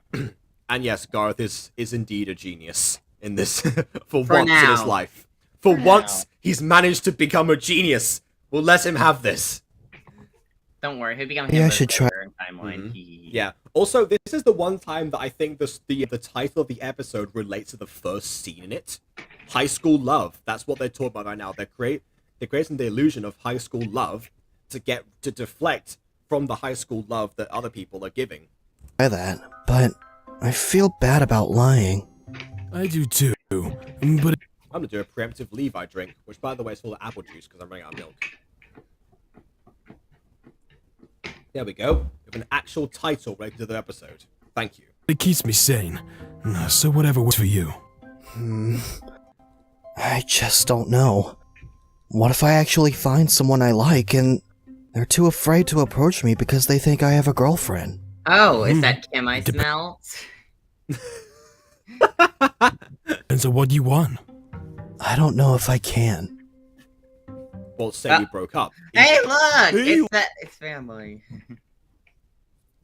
And yes, Garth is indeed a genius in this for once in his now. life. For once, he's managed to become a genius. We'll let him have this. Don't worry, he'll become Yeah, I him should try- in timeline. Yeah. Also, this is the one time that I think the title of the episode relates to the first scene in it. High school love. That's what they're talking about right now. They're creating the illusion of high school love to deflect from the high school love that other people are giving. Try that, but I feel bad about lying. I do too, but I'm gonna do a preemptive Levi drink, which by the way is full of apple juice because I'm running out of milk. There we go. With an actual title related to the episode. Thank you. it keeps me sane. So whatever works for you. I just don't know. What if I actually find someone I like and they're too afraid to approach me because they think I have a girlfriend? Oh, is that Kim I smell? And so what do you want? I don't know if I can. Well, say we broke up. Hey, look! Hey. It's family.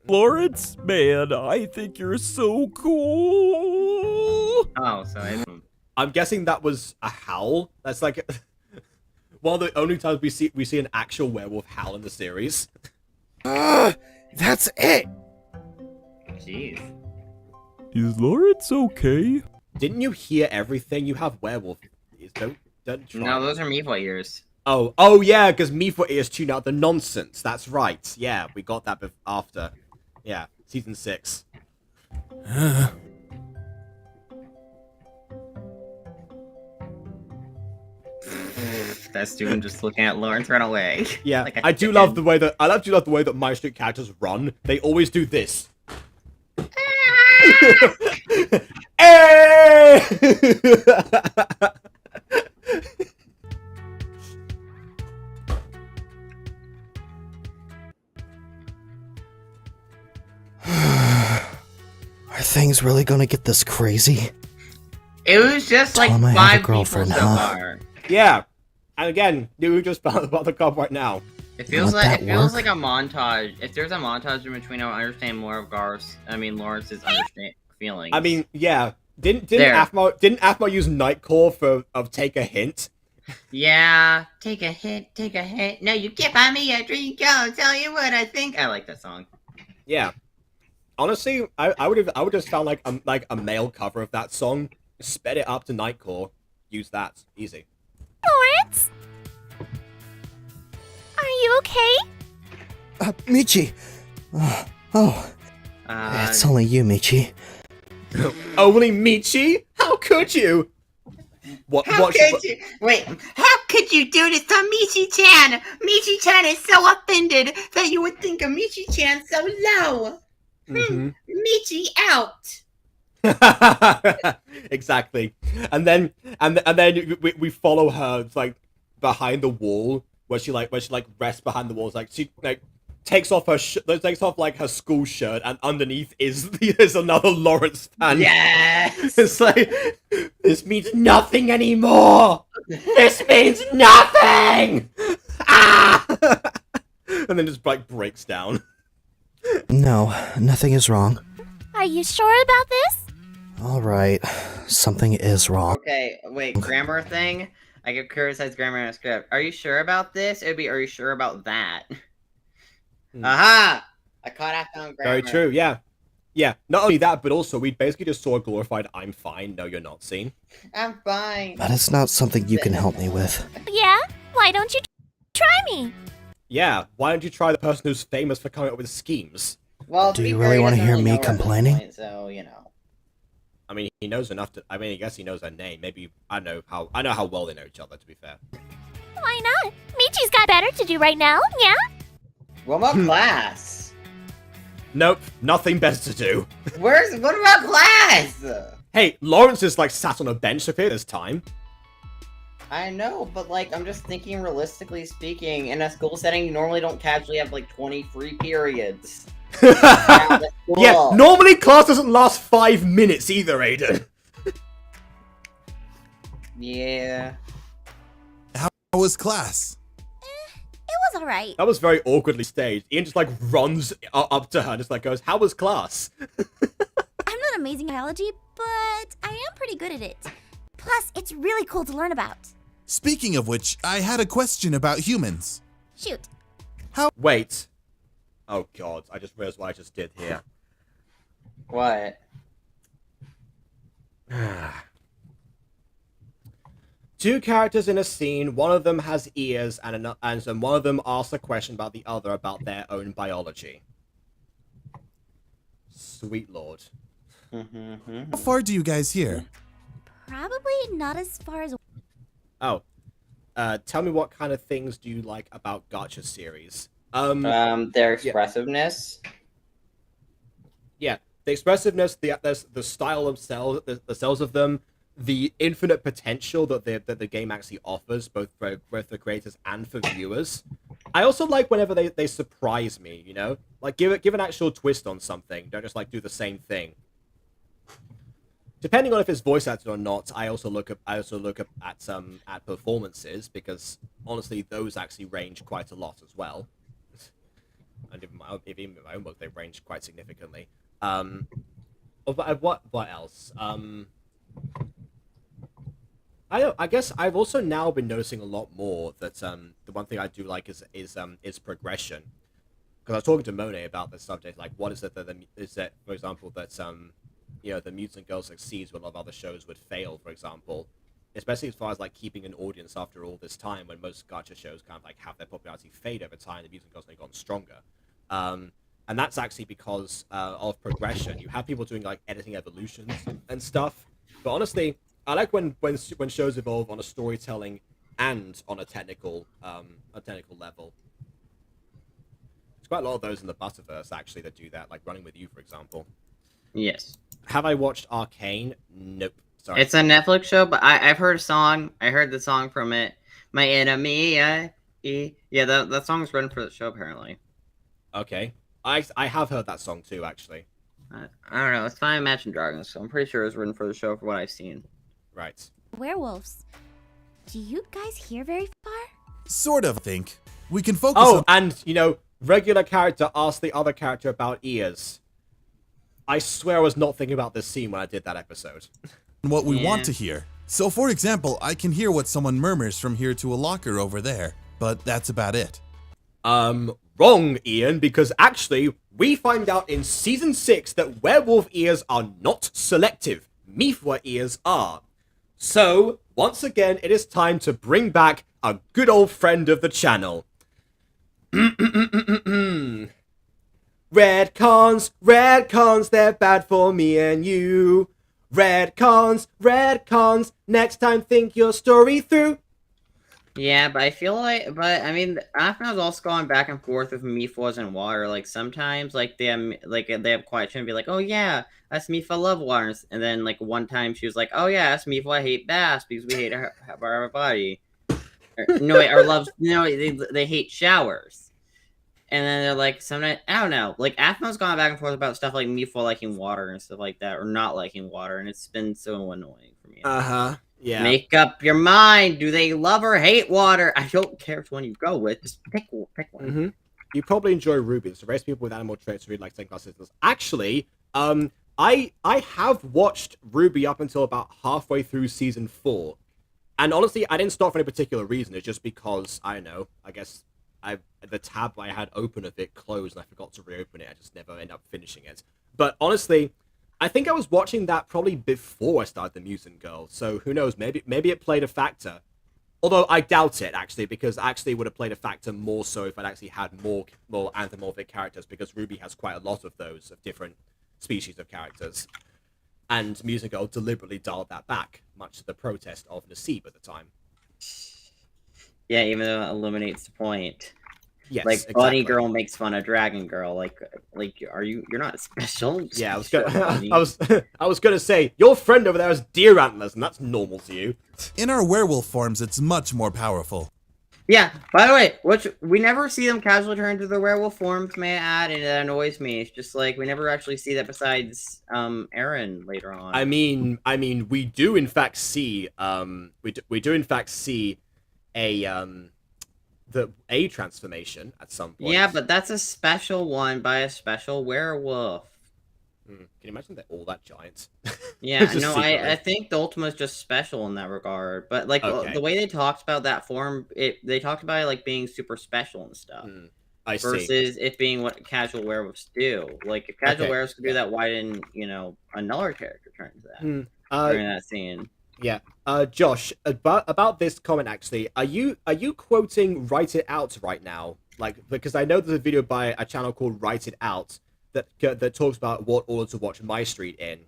Lawrence, man, I think you're so cool. Oh, so it's... I'm guessing that was a howl. That's like one of the only times we see an actual werewolf howl in the series. That's it! Jeez. Is Lawrence okay? Didn't you hear everything? You have werewolf ears. Don't try. No, those are Meatball ears. Oh yeah, because me for ears tune out the nonsense. That's right. Yeah, we got that after. Yeah, season 6. That student just looking at Lawrence run away. Yeah, Like a I do chicken. love the way that MyStreet characters run. They always do this. Hey! Are things really gonna get this crazy? It was just like Tom, I have a 5 people girlfriend, so huh? far. Yeah, and again, we just found about the cop right now. It feels Let like that work. a montage. If there's a montage in between, I'll understand more of Lawrence's feelings. I mean, yeah. Didn't There. Aphmau use Nightcore of Take a Hint? yeah. Take a hint. No, you can't buy me a drink. I'll tell you what I think. I like that song. Yeah. Honestly, I would just found like a male cover of that song, sped it up to Nightcore, use that. Easy. Lawrence? Are you okay? Michi! Oh, it's only you, Michi. Only Michi? How could you? What? Wait, how could you do this to Michi-chan? Michi-chan is so offended that you would think of Michi-chan so low. Michi out. Exactly. And then we follow her like behind the wall where she rests behind the walls. Like she takes off her her school shirt, and underneath is another Lawrence fan. Yes. It's like, this means nothing anymore. This means nothing. Ah! And then just breaks down. No, nothing is wrong. Are you sure about this? Alright, something is wrong. Okay, wait, grammar thing? I get criticized grammar in a script. Are you sure about this? It would be, are you sure about that? Aha! I caught out on grammar. Very true, yeah. Yeah, not only that, but also we basically just saw a glorified "I'm fine, no you're not" scene. I'm fine. But it's not something you can help me with. Yeah? Why don't you try me? Yeah, why don't you try the person who's famous for coming up with schemes? Well, Do you really want to hear me complaining? Point, so, you know. I mean, he knows enough to. I mean, I guess he knows her name. Maybe I know how well they know each other. To be fair. Why not? Michi's got better to do right now, yeah? What about class? Nope, nothing better to do. What about class? Hey, Lawrence is sat on a bench for this time. I know, but I'm just thinking realistically speaking, in a school setting, you normally don't casually have 20 free periods. Yeah, normally class doesn't last 5 minutes either, Aiden. Yeah. How was class? It was alright. That was very awkwardly staged. Ian just runs up to her and just goes, "How was class?" I'm not amazing at biology, but I am pretty good at it. Plus, it's really cool to learn about. Speaking of which, I had a question about humans. Shoot. Wait. Oh god, I just realized what I just did here. What? Two characters in a scene, one of them has ears, and one of them asks a question about the other about their own biology. Sweet lord. How far do you guys hear? Probably not as far as... Oh. Tell me what kind of things do you like about gacha series? Their expressiveness. Yeah, the expressiveness, the style themselves, the cells of them, the infinite potential that the game actually offers, both for the creators and for viewers. I also like whenever they surprise me, you know? Give an actual twist on something. Don't just do the same thing. Depending on if it's voice acted or not, I also look at performances, because honestly those actually range quite a lot as well. And even in my own book, they range quite significantly. What else? I guess I've also now been noticing a lot more that the one thing I do like is progression. Because I was talking to Monet about this subject, what is it that for example, that the Mutant Girl succeeds when a lot of other shows would fail, for example. Especially as far as keeping an audience after all this time, when most gacha shows kind of have their popularity fade over time, the Mutant Girls have gotten stronger. And that's actually because of progression. You have people doing editing evolutions and stuff. But honestly, I like when shows evolve on a storytelling and on a technical level. There's quite a lot of those in the Butterverse actually that do that, like Running With You, for example. Yes. Have I watched Arcane? Nope. Sorry. It's a Netflix show, but I've heard a song. I heard the song from it. My enemy. Yeah, that song was written for the show apparently. Okay. I have heard that song too, actually. I don't know. It's Fine Imagine Dragons, so I'm pretty sure it was written for the show for what I've seen. Right. Werewolves. Do you guys hear very far? Sort of, I think. We can focus Oh, on... and, regular character asks the other character about ears. I swear I was not thinking about this scene when I did that episode. what we want to hear. So, for example, I can hear what someone murmurs from here to a locker over there, but that's about it. Wrong, Ian, because actually, we find out in Season 6 that werewolf ears are not selective. Mifwa ears are. So, once again, it is time to bring back a good old friend of the channel. Redcons, they're bad for me and you. Redcons, next time think your story through. Yeah, but I feel like, I mean, Afnal's also going back and forth with Mifos and water. Like sometimes, like they have quiet and be like, "Oh yeah, us Mifa love water," and then like one time she was like, "Oh yeah, us Mifa I hate baths because we hate our body." No, wait, our loves. No, they hate showers. And then they're like, sometimes, I don't know. Like, Afnal's gone back and forth about stuff like Mifo liking water and stuff like that, or not liking water, and it's been so annoying for me. Yeah. Make up your mind. Do they love or hate water? I don't care which one you go with. Just pick one. Mm-hmm. You probably enjoy Ruby. So race people with animal traits really like second-class citizens. Actually, I have watched Ruby up until about halfway through season 4. And honestly, I didn't start for any particular reason. It's just because, I don't know, I guess the tab I had open of it closed and I forgot to reopen it. I just never ended up finishing it. But honestly, I think I was watching that probably before I started the Mutant Girl. So who knows? Maybe it played a factor. Although I doubt it, actually, because actually it would have played a factor more so if I'd actually had more anthropomorphic characters, because Ruby has quite a lot of those, of different species of characters. And Mutant Girl deliberately dialed that back, much to the protest of Nasib at the time. Yeah, even though it eliminates the point. Yes, like exactly. Bunny Girl makes fun of Dragon Girl. Like, you're not special. Yeah, I was gonna say your friend over there has deer antlers, and that's normal to you. In our werewolf forms, it's much more powerful. Yeah. By the way, which we never see them casually turn into their werewolf forms. May I add, and it annoys me. It's just like we never actually see that besides Aaron later on. I mean, we do in fact see a transformation at some point. Yeah, but that's a special one by a special werewolf. Can you imagine they're all that giant? Yeah, no, I think the Ultima is just special in that regard. But like the way they talked about that form, they talked about it like being super special and stuff. I see. Versus it being what casual werewolves do. Like if casual werewolves could do that, why didn't another character turn to that during that scene? Yeah. Josh, about this comment actually, are you quoting Write It Out right now? Like, because I know there's a video by a channel called Write It Out that talks about what order to watch MyStreet in.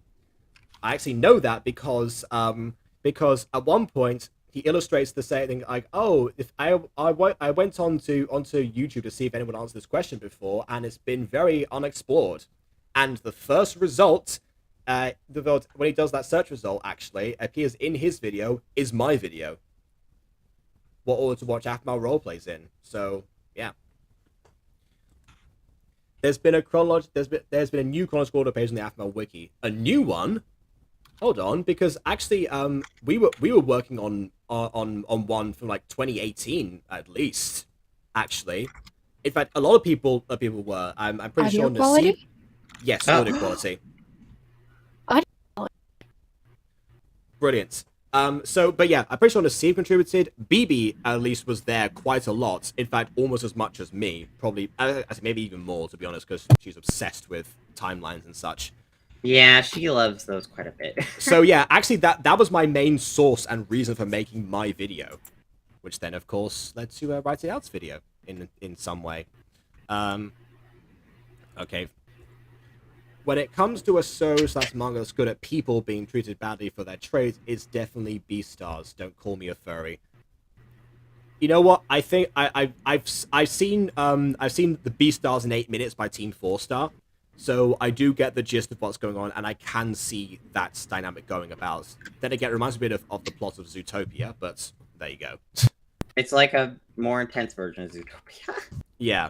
I actually know that because at one point he illustrates the same thing like, oh, if I went onto YouTube to see if anyone answered this question before, and it's been very unexplored. And the first result, when he does that search result, actually appears in his video is my video. What order to watch Aphmau roleplays in? So yeah. There's been a new chronological order page on the Aphmau wiki. A new one. Hold on, because actually, we were working on one from like 2018 at least. Actually, in fact, a lot of people were. I'm pretty Audio sure. quality? Yes, audio quality. Audio Brilliant. But yeah, I'm pretty sure Nasib contributed. BB at least was there quite a lot. In fact, almost as much as me. Probably, maybe even more, to be honest, because she's obsessed with timelines and such. Yeah, she loves those quite a bit. So yeah, actually, that was my main source and reason for making my video, which then, of course, led to Write It Out's video in some way. Okay. When it comes to a show/manga that's good at people being treated badly for their traits, it's definitely Beastars. Don't call me a furry. You know what? I think I've seen the Beastars in 8 minutes by Team 4-Star, so I do get the gist of what's going on, and I can see that dynamic going about. Then again, it reminds me a bit of the plot of Zootopia, but there you go. It's like a more intense version of Zootopia. Yeah.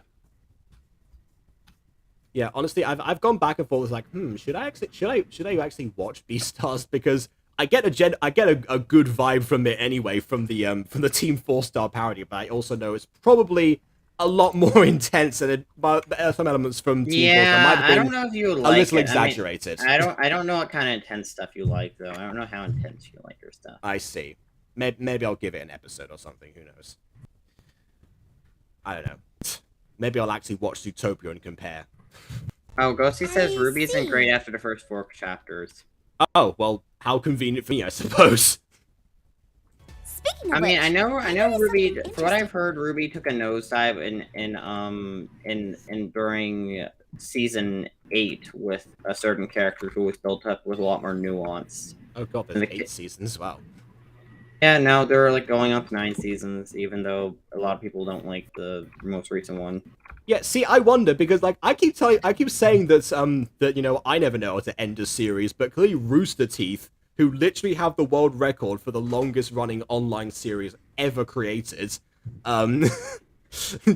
Yeah, honestly, I've gone back and forth like, should I actually watch Beastars, because I get a good vibe from it anyway from the Team 4-Star parody, but I also know it's probably a lot more intense, and some elements from Team 4-Star might have been I don't know if you would a like little it. exaggerated. I don't know what kind of intense stuff you like though. I don't know how intense you like your stuff. I see. Maybe I'll give it an episode or something. Who knows? I don't know. Maybe I'll actually watch Zootopia and compare. Oh, Ghosty says Ruby isn't great after the first 4 chapters. Oh, well, how convenient for me, I suppose. Speaking of I mean, which, I know Ruby. something For what I've heard, Ruby took a nosedive in during season 8 with a certain character who was built up with a lot more nuance. Oh god, there's 8 seasons. Wow. Yeah, no, they're like going up 9 seasons, even though a lot of people don't like the most recent one. Yeah, see, I wonder because like I keep saying that that I never know how to end a series, but clearly Rooster Teeth, who literally have the world record for the longest running online series ever created,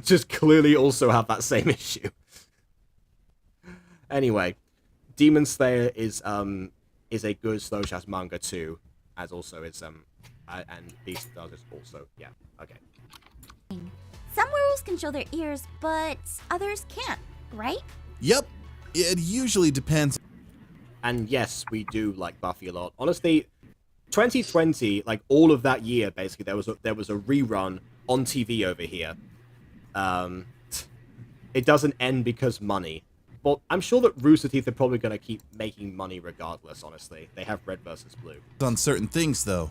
just clearly also have that same issue. Anyway, Demon Slayer is a good slow chess manga too, as also it's and Beast does it also. Yeah, okay. Some werewolves can show their ears, but others can't, right? Yep. It usually depends. And yes, we do like Buffy a lot. Honestly, 2020, like all of that year, basically there was a rerun on TV over here. It doesn't end because money. Well, I'm sure that Rooster Teeth are probably going to keep making money regardless, honestly. They have Red versus Blue. On certain things, though.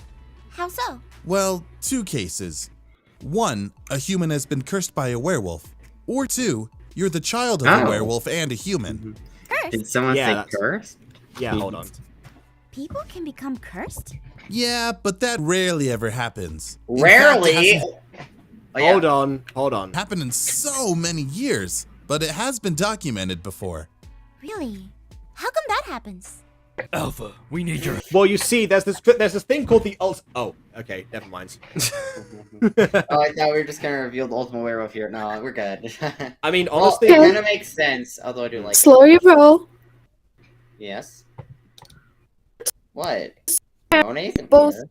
How so? Well, 2 cases. 1, a human has been cursed by a werewolf. Or 2, you're the child of a werewolf and a human. Cursed? Did someone say cursed? Yeah, hold on. People can become cursed? Yeah, but that rarely ever happens. In Rarely? fact, it hasn't Hold on. happened in so many years, but it has been documented before. Really? How come that happens? Alpha, we need your. Well, you see, there's this thing called the Oh, okay, never mind. Oh, I thought we were just gonna reveal the ultimate werewolf here. No, we're good. I mean, honestly, well, it kind of makes sense. Although I do like. Slow your roll. Yes. What? No, Nathan. Both. Here.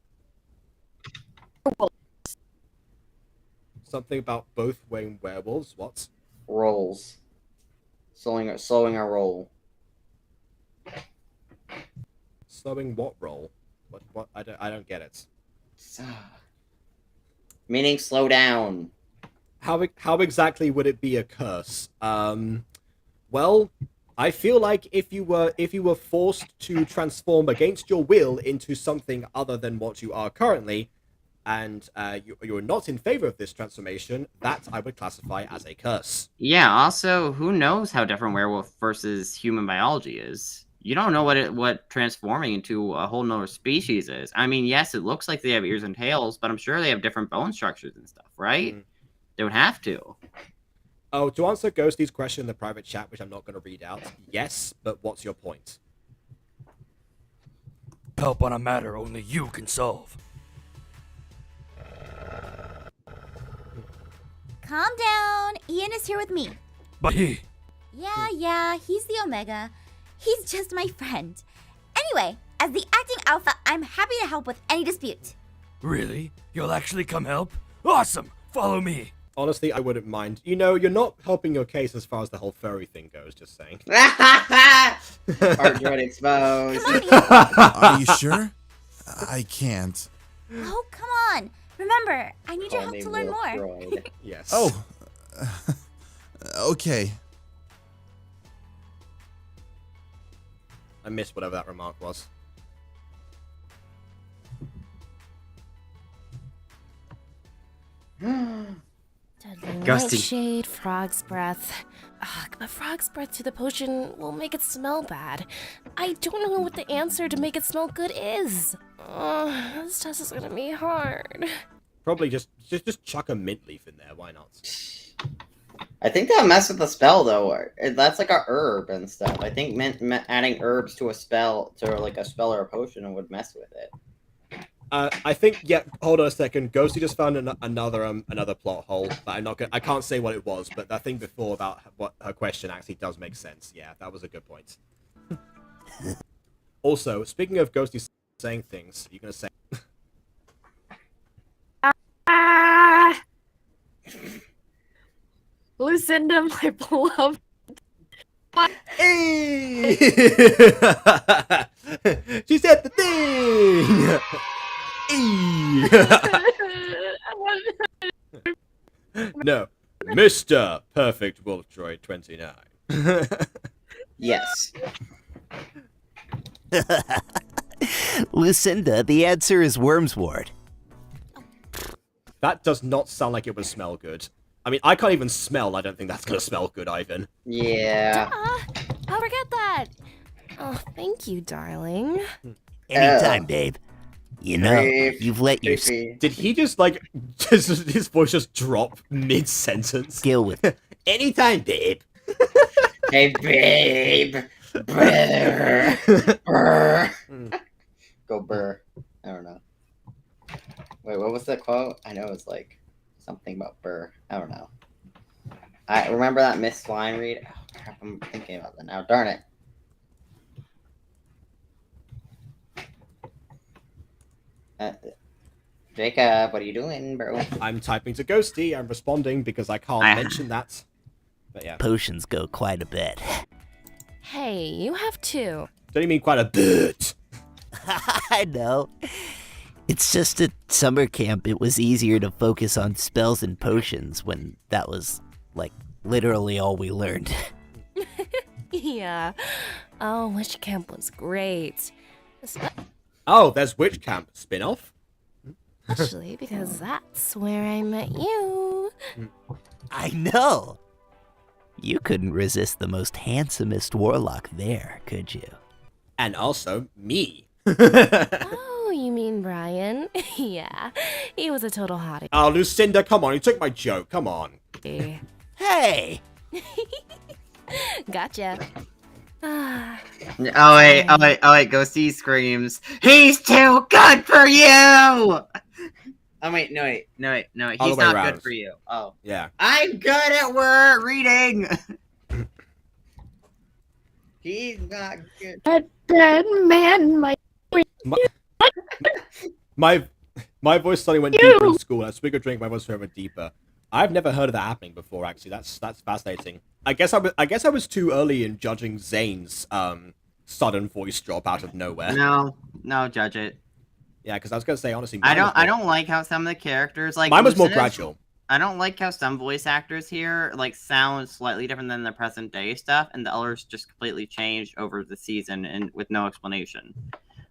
something about both weighing werewolves. What? Rolls. Slowing our roll. Slowing what roll? What? I don't get it. Meaning slow down. How exactly would it be a curse? Well, I feel like if you were forced to transform against your will into something other than what you are currently, and you're not in favor of this transformation, that I would classify as a curse. Yeah. Also, who knows how different werewolf versus human biology is? You don't know what transforming into a whole nother species is. I mean, yes, it looks like they have ears and tails, but I'm sure they have different bone structures and stuff, right? Mm. They would have to. Oh, to answer Ghosty's question in the private chat, which I'm not going to read out, yes, but what's your point? Help on a matter only you can solve. Calm down. Ian is here with me. But he... Yeah, he's the Omega. He's just my friend. Anyway, as the acting alpha, I'm happy to help with any dispute. Really? You'll actually come help? Awesome! Follow me. Honestly, I wouldn't mind. You know, you're not helping your case as far as the whole furry thing goes, just saying. Art droid exposed. Are you sure? I can't. Oh, come on. Remember, I need your help to learn more. Yes. Oh. Okay. I missed whatever that remark was. Nightshade, frog's breath. Ugh, but frog's breath to the potion will make it smell bad. I don't know what the answer to make it smell good is. This test is gonna be hard. Probably just chuck a mint leaf in there. Why not? I think that'll mess with the spell though. That's like a herb and stuff. I think adding herbs to a spell, like a spell or a potion, would mess with it. I think. Yeah. Hold on a second. Ghosty just found another plot hole. But I can't say what it was. But that thing before about what her question actually does make sense. Yeah, that was a good point. Also, speaking of Ghosty saying things, you're gonna say. Lucinda, my beloved. Hey! She said the thing! No, Mr. Perfect Wolf Droid 29. Yes. Lucinda, the answer is Wormswort. That does not sound like it would smell good. I mean, I can't even smell. I don't think that's gonna smell good, Ivan. Yeah. I'll forget that. Oh, thank you, darling. Anytime, babe. You know, Creep. you've let your Creepy. Did he just like his voice just drop mid sentence? skill with Anytime, babe. Hey, babe. Brr. Brr. Go burr. I don't know. Wait, what was the quote? I know it's like something about burr. I don't know. I remember that Miss line read. Oh crap! I'm thinking about that now. Darn it. Jacob, what are you doing, bro? I'm typing to Ghosty. I'm responding because I can't mention that. But yeah. potions go quite a bit. Hey, you have two. Don't you mean quite a bit? I know. It's just at summer camp, it was easier to focus on spells and potions when that was, like, literally all we learned. Yeah. Oh, Witch Camp was great. Oh, there's Witch Camp spin-off. Especially because that's where I met you. I know! You couldn't resist the most handsomest warlock there, could you? And also me. Oh, you mean Brian? Yeah, he was a total hottie. Oh, Lucinda, come on. You took my joke. Come on. Hey! Gotcha. Ah, Oh wait, Ghosty screams, "He's too good for you!" Oh wait, no, All he's the way not around. good for you. Oh. Yeah. I'm good at word reading! He's not good. Dead man, My voice suddenly went deeper in school. As Swig a drink, my voice went ever deeper. I've never heard of that happening before. Actually, that's fascinating. I guess I was too early in judging Zane's sudden voice drop out of nowhere. No, judge it. Yeah, because I was gonna say honestly, I don't like how some of the characters like mine was more Lucinda's- gradual. I don't like how some voice actors here like sound slightly different than the present day stuff, and the others just completely changed over the season and with no explanation.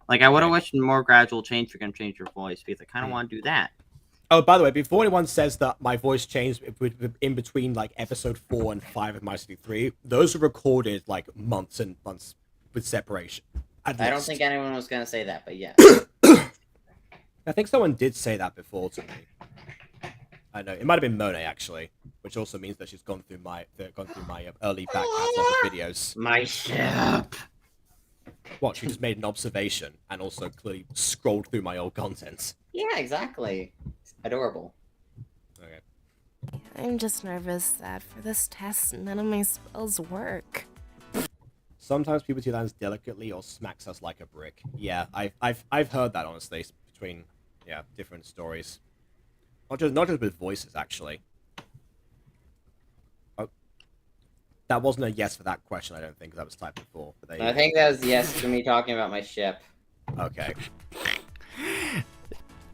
Like I would have wished more gradual change. If you're gonna change your voice because I kind of want to do that. Oh, by the way, before anyone says that my voice changed in between like episode 4 and 5 of MyStreet 3, those were recorded like months and months with separation. I don't think anyone was gonna say that, but yeah. I think someone did say that before to me. I know it might have been Monet actually, which also means that she's gone through my early back catalog of videos. My ship. What? She just made an observation and also clearly scrolled through my old content. Yeah, exactly. Adorable. Okay. I'm just nervous that for this test, none of my spells work. Sometimes puberty lands delicately or smacks us like a brick. Yeah, I've heard that honestly between different stories. Not just with voices actually. Oh, that wasn't a yes for that question. I don't think 'cause that was typed before. But I think that was yes to me talking about my ship. Okay.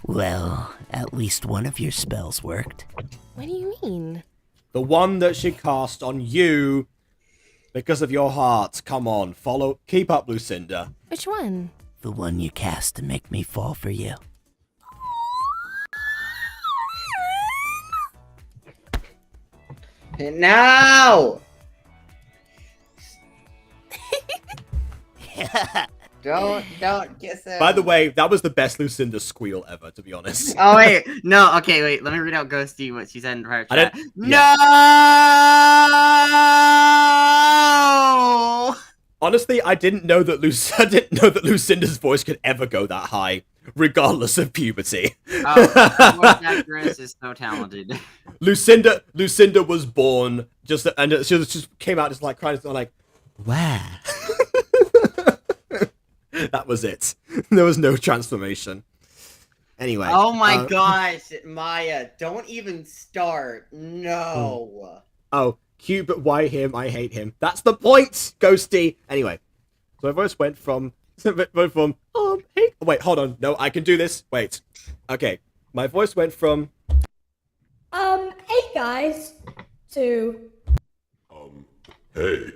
Well, at least one of your spells worked. What do you mean? The one that she cast on you because of your heart. Come on, keep up, Lucinda. Which one? The one you cast to make me fall for you. No! Don't kiss him. By the way, that was the best Lucinda squeal ever, to be honest. Oh wait, no. Okay, wait. Let me read out Ghosty what she said in private I chat. didn't- No. Honestly, I didn't know that Lucinda's voice could ever go that high, regardless of puberty. Oh, voice actress is so talented. Lucinda was born and she just came out just like crying, like, wow. That was it. There was no transformation. Anyway. Oh my gosh, Maya! Don't even start. No. Oh, cute, but why him? I hate him. That's the point, Ghosty. Anyway, so my voice went from hey. Wait, hold on. No, I can do this. Wait. Okay, my voice went from hey guys, to Hey.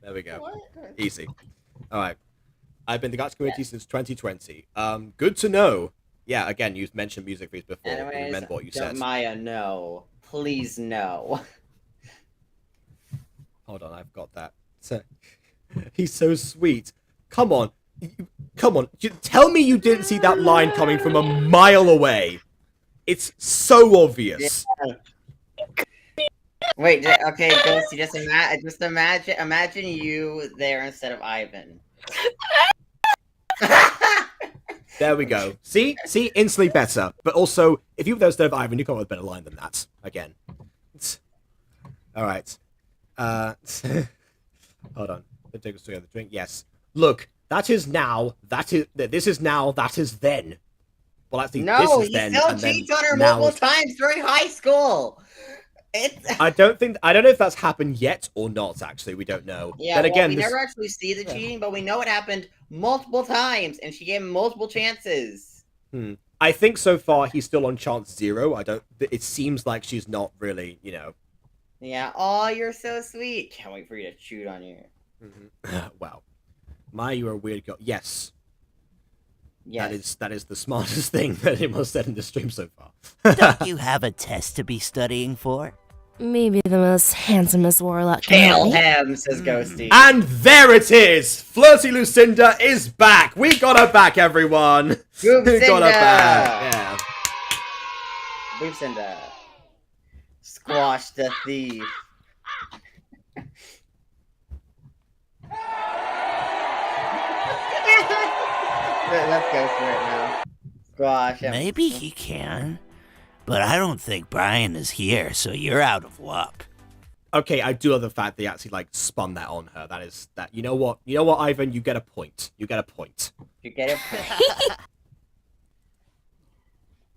there we go. Easy. All right. I've been the Guts community since 2020. Good to know. Yeah, again, you mentioned music freeze before. Anyways, Remember what you said. Maya, no. Please, no. Hold on, I've got that. He's so sweet. Come on. Come on. Tell me you didn't see that line coming from a mile away. It's so obvious. Yeah. Wait, okay, Ghosty, just imagine you there instead of Ivan. There we go. See, instantly better. But also, if you were there instead of Ivan, you come up with a better line than that. Again. All right. Hold on. Let's take us together. Drink. Yes. Look, that is now. This is now. That is then. Well, actually, no, this is he then. still And then cheats on her now multiple times during high school. I don't know if that's happened yet or not. Actually, we don't know. Yeah, then again, we never actually see the cheating, but we know it happened multiple times, and she gave him multiple chances. I think so far he's still on chance 0. It seems like she's not really, Yeah. Oh, you're so sweet. Can't wait for you to shoot on you. Wow. Maya, you're a weird girl. Yes. Yes. That is the smartest thing that anyone has said in the stream so far. Don't you have a test to be studying for? Maybe the most handsomest warlock. Kill him, says Ghosty. And there it is! Flirty Lucinda is back! We got her back, everyone! We got her back! Yeah. Lucinda. Squash the thief. Let's go for it now. Squash him. Maybe he can. But I don't think Brian is here, so you're out of luck. Okay, I do love the fact they actually, spun that on her. You know what, Ivan? You get a point. You get a point. You get a point.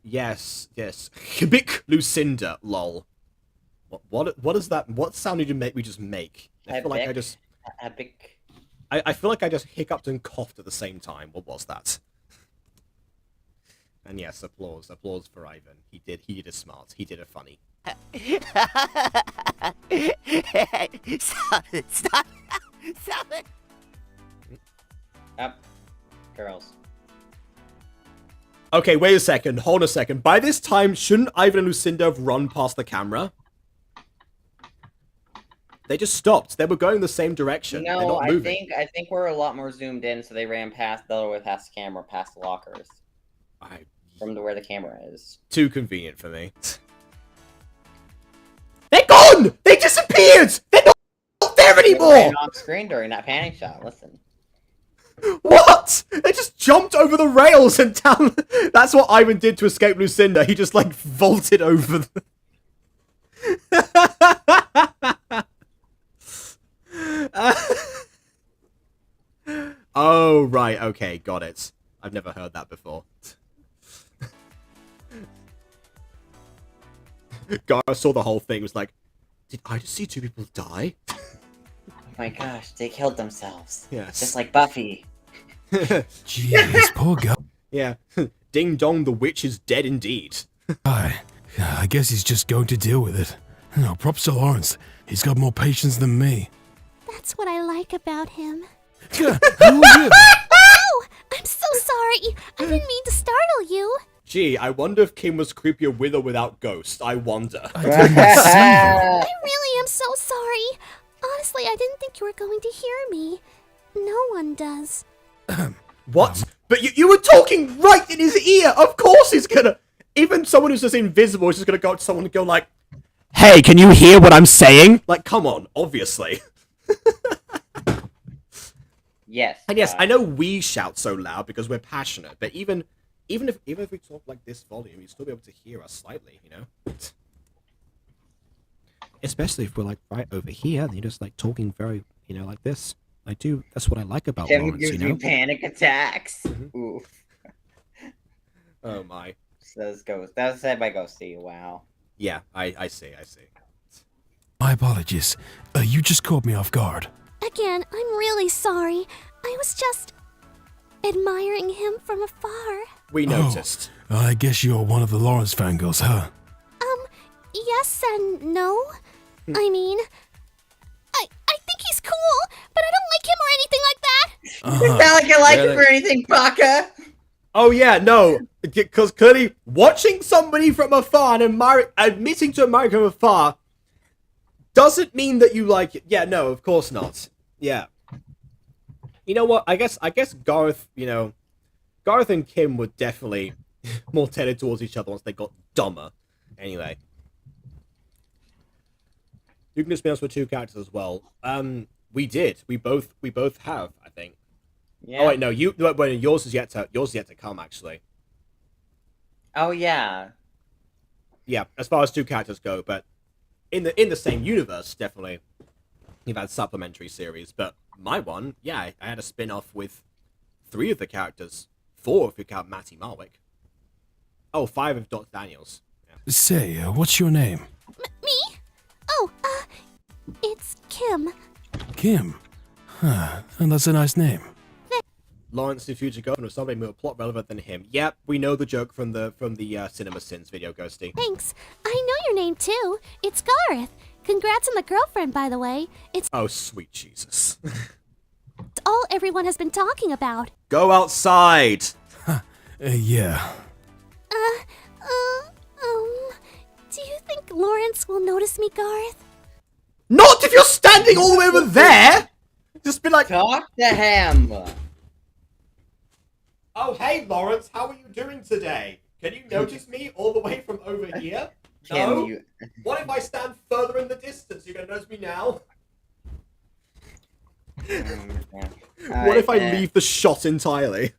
Yes. Hibik Lucinda, lol. What is that? What sound did we just make? I feel like I just... I feel like I just hiccuped and coughed at the same time. What was that? And yes, applause for Ivan. He did it smart. He did it funny. Stop it! Up, girls. Okay, wait a second. Hold a second. By this time, shouldn't Ivan and Lucinda have run past the camera? They just stopped. They were going the same direction. No, They're not I moving. think we're a lot more zoomed in, so they ran past the other way, past the camera, past the lockers. From where the camera is. Too convenient for me. They're gone! They disappeared! They're not there anymore! They ran off screen during that panic shot. Listen. What? They just jumped over the rails and down. That's what Ivan did to escape Lucinda. He just vaulted over the... Oh, right. Okay, got it. I've never heard that before. God, I saw the whole thing. It was like, did I just see 2 people die? Oh my gosh, they killed themselves. Yes. Just like Buffy. Jeez, poor guy. Yeah. Ding dong, the witch is dead indeed. I guess he's just going to deal with it. No, props to Lawrence. He's got more patience than me. That's what I like about him. Who are you? Oh, I'm so sorry. I didn't mean to startle you. Gee, I wonder if Kim was creepier with or without Ghost. I wonder. I didn't see I really am so sorry. Honestly, I didn't think you were going to hear me. No one does. What? But you were talking right in his ear! Of course he's gonna... Even someone who's just invisible is just gonna go up to someone and go like, hey, can you hear what I'm saying? Like, come on, obviously. Yes. And yes, I know we shout so loud because we're passionate, but even if we talk like this volume, you'd still be able to hear us slightly, you know? Especially if we're right over here, and you're just talking very, like this. That's what I like about Kevin Lawrence, gives me panic attacks. Oof. Oh my. Says Ghost. That was said by Ghosty. Wow. Yeah, I see. My apologies. You just caught me off guard. Again, I'm really sorry. I was just admiring him from afar. We noticed. Oh, I guess you're one of the Lawrence fangirls, huh? Yes and no. I mean, I think he's cool, but I don't like him or anything like that. It's not like I like him or anything, Baka. Oh yeah, no, because clearly watching somebody from afar and admitting to admiring from afar doesn't mean that you like it. Yeah, no, of course not. Yeah. You know what? I guess Garth, Garth and Kim were definitely more tended towards each other once they got dumber. Anyway. You can just be honest with two characters as well. We did. We both have, I think. Yeah. Oh wait, no, yours is yet to come actually. Oh yeah. Yeah, as far as two characters go, but in the same universe, definitely you've had supplementary series. But my one, yeah, I had a spin-off with 3 of the characters, 4 if you count Matty Marwick. Oh, 5 of Dr. Daniels. Yeah. Say, what's your name? Me? Oh, it's Kim. Kim. Huh, and that's a nice name. Lawrence, the future governor, of somebody more plot relevant than him. Yep, we know the joke from the Cinema Sins video, Ghosty. Thanks. I know your name too. It's Gareth. Congrats on the girlfriend, by the way. It's Oh, sweet Jesus. all everyone has been talking about. Go outside! Yeah. Do you think Lawrence will notice me, Gareth? Not if you're standing all the way over there! Just be like, Talk to him. oh, hey, Lawrence, how are you doing today? Can you notice me all the way from over here? No? What if I stand further in the distance? You gonna notice me now? What if I leave the shot entirely?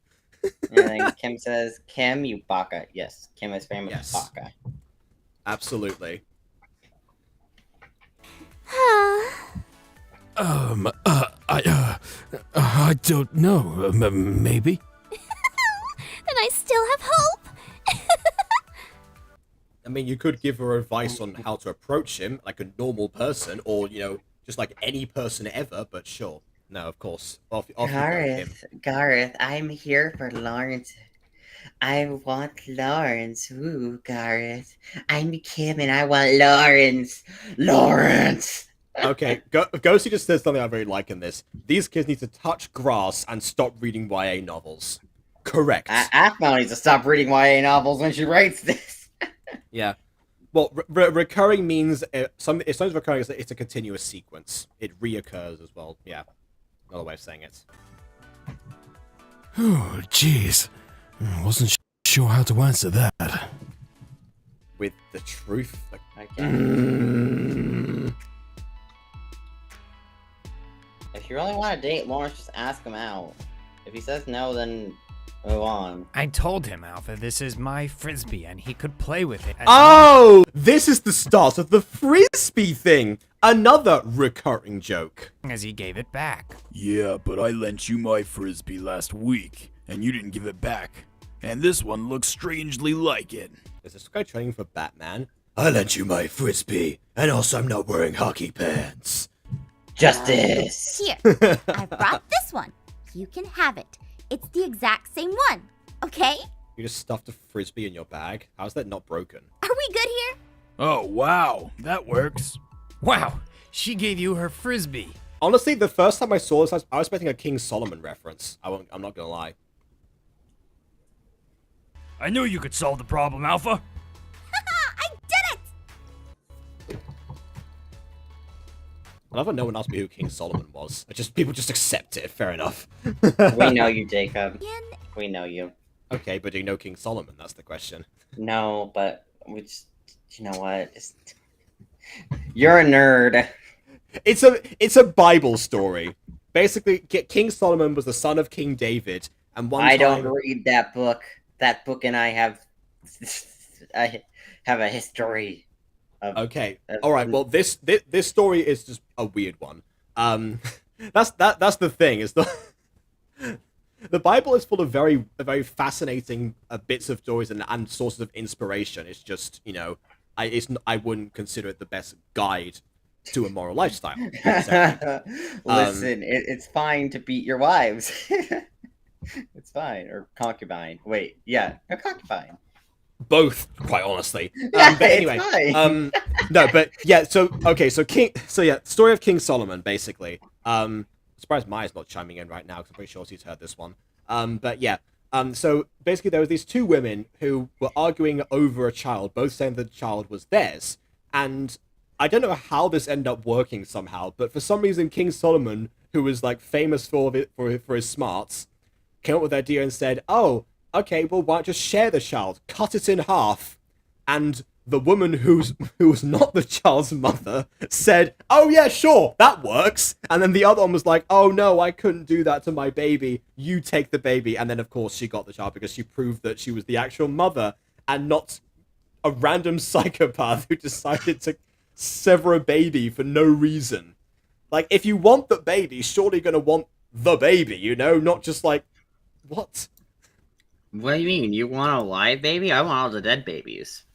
And then Kim says, Kim, you baka. Yes, Kim is very much Yes. baka. Absolutely. I don't know. Maybe? Then I still have hope. I mean, you could give her advice on how to approach him like a normal person, or, just like any person ever, but sure. No, of course. Off you go, Kim. Gareth, I'm here for Lawrence. I want Lawrence. Ooh, Gareth. I'm Kim and I want Lawrence. Lawrence! Okay, Ghosty just says something I really like in this. These kids need to touch grass and stop reading YA novels. Correct. Aphmau needs to stop reading YA novels when she writes this. Yeah. Well, recurring means if something's recurring, it's a continuous sequence. It reoccurs as well. Yeah. Another way of saying it. Oh, jeez. Wasn't sure how to answer that. With the truth. If you really want to date Lawrence, just ask him out. If he says no, then move on. I told him, Alpha, this is my frisbee, and he could play with it. Oh! This is the start of the frisbee thing! Another recurring joke. As he gave it back. Yeah, but I lent you my frisbee last week, and you didn't give it back. And this one looks strangely like it. Is this guy training for Batman? I lent you my frisbee, and also I'm not wearing hockey pants. Justice! Here, I brought this one. You can have it. It's the exact same one, okay? You just stuffed a frisbee in your bag? How's that not broken? Are we good here? Oh, wow, that works. Wow, she gave you her frisbee. Honestly, the first time I saw this, I was expecting a King Solomon reference. I'm not gonna lie. I knew you could solve the problem, Alpha. I did it! I love that no one asked me who King Solomon was. People just accept it. Fair enough. We know you, Jacob. We know you. Okay, but do you know King Solomon? That's the question. No, but we just, you know what? You're a nerd. It's a Bible story. Basically, King Solomon was the son of King David, and one I time... don't read that book. That book and I have a history. Okay. All right. Well, this story is just a weird one. That's the thing. Is the Bible is full of very fascinating bits of stories and sources of inspiration. It's just I wouldn't consider it the best guide to a moral lifestyle. Listen, it's fine to beat your wives. It's fine, or concubine. Wait, yeah, a concubine. Both, quite honestly. Yeah, but anyway, it's fine. no, but yeah. So story of King Solomon, basically. Surprised Maya's not chiming in right now because I'm pretty sure she's heard this one. But yeah, So basically there was these two women who were arguing over a child, both saying that the child was theirs. And I don't know how this ended up working somehow, but for some reason King Solomon, who was like famous for his smarts, came up with the idea and said, oh, okay, well, why not just share the child, cut it in half? And the woman who was not the child's mother said, oh yeah, sure, that works. And then the other one was like, oh no, I couldn't do that to my baby. You take the baby. And then of course she got the child because she proved that she was the actual mother and not a random psychopath who decided to sever a baby for no reason. Like, if you want the baby, surely you're gonna want the baby, you know? Not just like, what? What do you mean? You want a live baby? I want all the dead babies.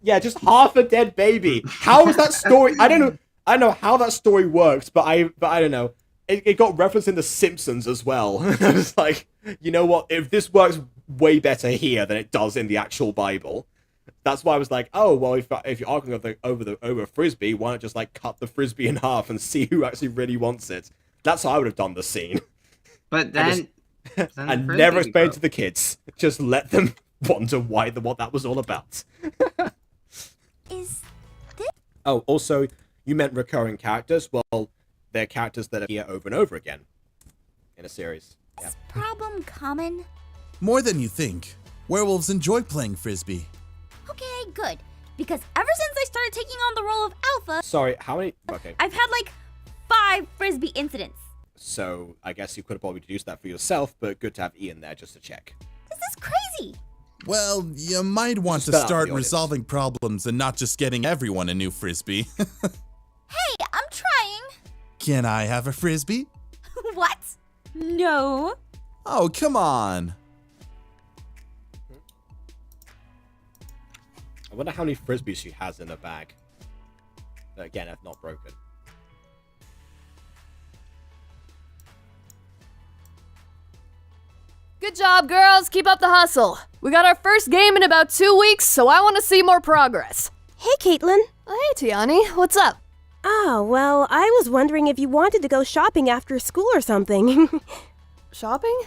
Yeah, just half a dead baby. How is that story? I don't know how that story works, but I don't know. It got referenced in The Simpsons as well. I was like, you know what? If this works way better here than it does in the actual Bible, that's why I was like, oh well, if you're arguing over a frisbee, why not just like cut the frisbee in half and see who actually really wants it? That's how I would have done the scene. But then, and never explain it to the kids. Just let them wonder what that was all about. Is this... Oh, also, you meant recurring characters. Well, they're characters that appear over and over again in a series. Yeah. problem common? More than you think. Werewolves enjoy playing frisbee. Okay, good. Because ever since I started taking on the role of Alpha... Sorry, how many? Okay. I've had like 5 frisbee incidents. So, I guess you could have probably deduced that for yourself, but good to have Ian there just to check. This is crazy. Well, you might want to start resolving problems and not just getting everyone a new frisbee. Hey, I'm trying. Can I have a frisbee? What? No. Oh, come on. I wonder how many frisbees she has in her bag. That again, have not broken. Good job, girls. Keep up the hustle. We got our first game in about 2 weeks, so I want to see more progress. Hey, Caitlin. Hey, Tiani. What's up? Oh, well, I was wondering if you wanted to go shopping after school or something. Shopping?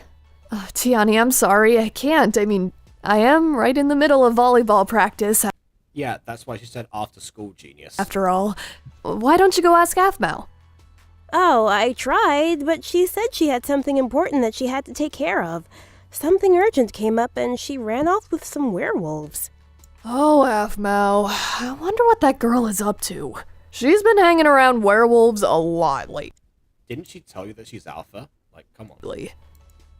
Tiani, I'm sorry. I can't. I mean, I am right in the middle of volleyball practice. Yeah, that's why she said after school, genius. After all, why don't you go ask Afmao? Oh, I tried, but she said she had something important that she had to take care of. Something urgent came up and she ran off with some werewolves. Oh, Afmao. I wonder what that girl is up to. She's been hanging around werewolves a lot lately. Didn't she tell you that she's alpha? Like, come on.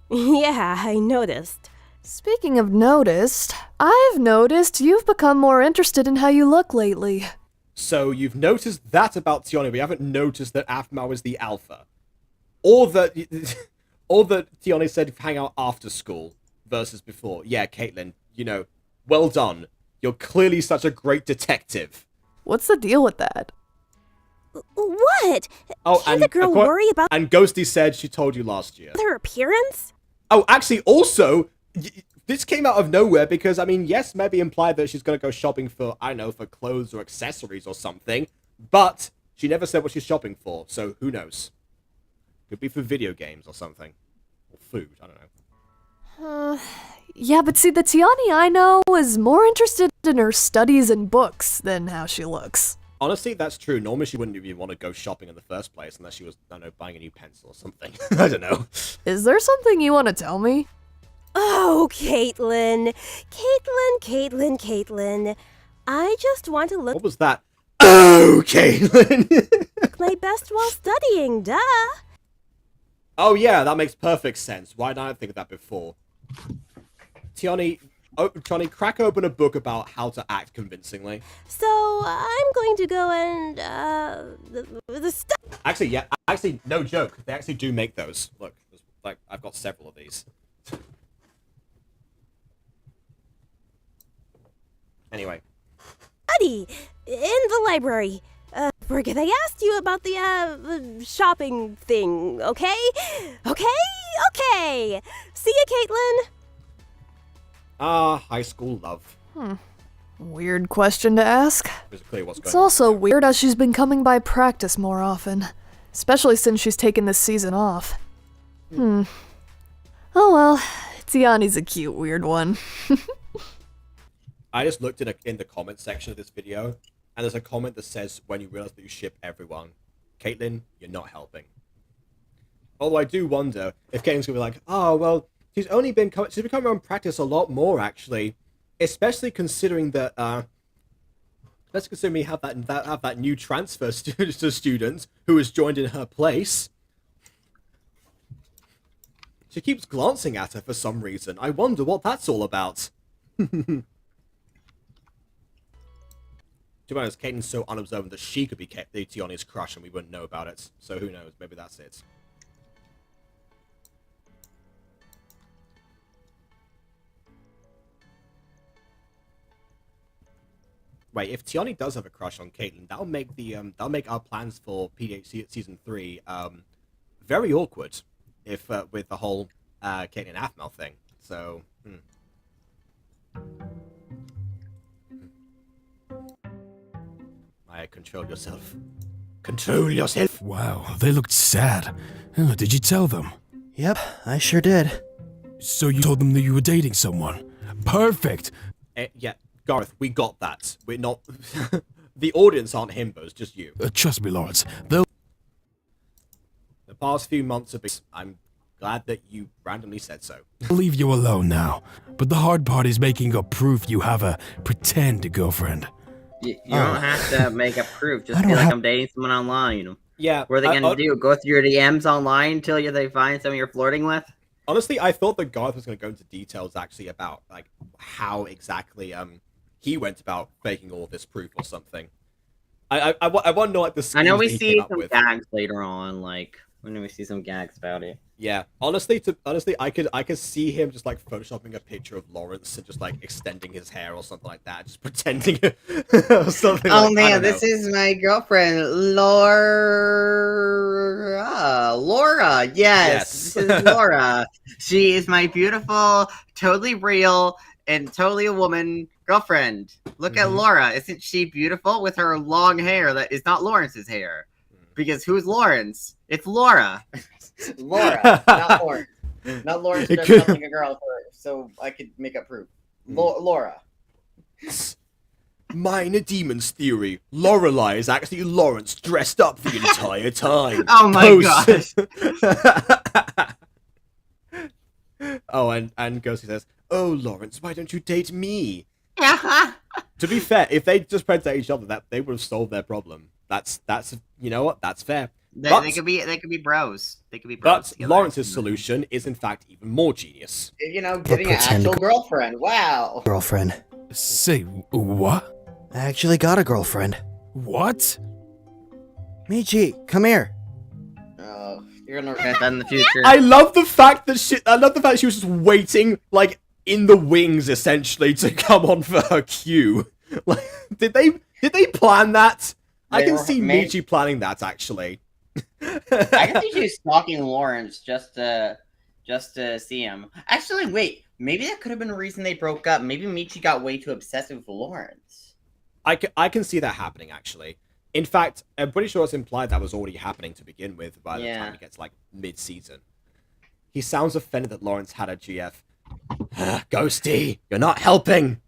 Yeah, I noticed. Speaking of noticed, I've noticed you've become more interested in how you look lately. So you've noticed that about Tiani, but you haven't noticed that Afmao is the alpha. Or that Tiani said hang out after school versus before. Yeah, Caitlin, you know, well done. You're clearly such a great detective. What's the deal with that? What? Oh, Can't the girl worry about... And Ghosty said she told you last year. Their appearance? Oh, actually, also, this came out of nowhere because, I mean, yes, maybe implied that she's going to go shopping for, I don't know, for clothes or accessories or something, but she never said what she's shopping for, so who knows? Could be for video games or something. Or food, I don't know. Yeah, but see, the Tiani I know is more interested in her studies and books than how she looks. Honestly, that's true. Normally she wouldn't even want to go shopping in the first place unless she was, I don't know, buying a new pencil or something. I don't know. Is there something you want to tell me? Oh, Caitlin. Caitlin. I just want to look... What was that? Oh, Caitlin! my best while studying, duh. Oh yeah, that makes perfect sense. Why didn't I think of that before? Tiani, crack open a book about how to act convincingly. So, I'm going to go and, Actually, yeah, no joke. They actually do make those. Look, like, I've got several of these. Anyway. Study! In the library. Forget I asked you about the, shopping thing, okay? Okay! See ya, Caitlin! High school love. Weird question to ask. It's also weird as she's been coming by practice more often. Especially since she's taken this season off. Oh well, it Tiani's a cute weird one. I just looked in the comment section of this video, and there's a comment that says, when you realize that you ship everyone, Caitlyn, you're not helping. Although I do wonder if Caitlin's gonna be like, oh, well, she's become around practice a lot more, actually. Especially considering that, let's consider we have that new transfer student who has joined in her place. She keeps glancing at her for some reason. I wonder what that's all about. To be honest, Caitlin's so unobservant that she could be Tiani's crush and we wouldn't know about it. So who knows? Maybe that's it. Wait, if Tiani does have a crush on Caitlyn, that'll make our plans for PDH season 3 very awkward. If with the whole Caitlyn Aphmau thing. So. Control yourself. Control yourself. Wow, they looked sad. Oh, did you tell them? Yep, I sure did. So you told them that you were dating someone? Perfect. Yeah, Gareth, we got that. We're not. The audience aren't himbos, just you. Trust me, Lawrence. They'll. The past few months have been. I'm glad that you randomly said so. I'll leave you alone now. But the hard part is making up proof you have a pretend girlfriend. You don't have to make a proof. Just be like, I'm dating someone online. Yeah. What are they gonna do? Go through your DMs online until they find someone you're flirting with? Honestly, I thought that Garth was going to go into details actually about like how exactly he went about making all this proof or something. I want to know like the schemes I know we that he see came up some with. gags later on. Like when we see some gags about it. Yeah, honestly, I could see him just like photoshopping a picture of Lawrence and just like extending his hair or something like that, just pretending or something. Oh like, man, this is my girlfriend, Laura. Laura, yes, this is Laura. She is my beautiful, totally real, and totally a woman girlfriend. Look at Laura. Isn't she beautiful with her long hair that is not Lawrence's hair? Because who's Lawrence? It's Laura. Laura, not Lawrence. Not Lawrence dressed up like a girl, so I could make up proof. Laura. Minor Demon's theory. Lorelei is actually Lawrence dressed up the entire time. Oh my gosh. Oh, and Ghosty says, oh, Lawrence, why don't you date me? To be fair, if they just predate each other, that they would have solved their problem. That's you know what? That's fair. They could be bros. They could be bros. But together. Lawrence's solution is in fact even more genius. You know, getting an actual girlfriend. Wow. Girlfriend. Say what? I actually got a girlfriend. What? Michi, come here. Oh, you're gonna regret that in the future. I love the fact that she was just waiting, like in the wings, essentially, to come on for her cue. Like, did they plan that? I can see Michi planning that actually. I can see she's stalking Lawrence just to see him. Actually, wait. Maybe that could have been the reason they broke up. Maybe Michi got way too obsessive with Lawrence. I can see that happening actually. In fact, I'm pretty sure it's implied that was already happening to begin with by the time it gets like mid-season. He sounds offended that Lawrence had a GF. Ghosty, you're not helping.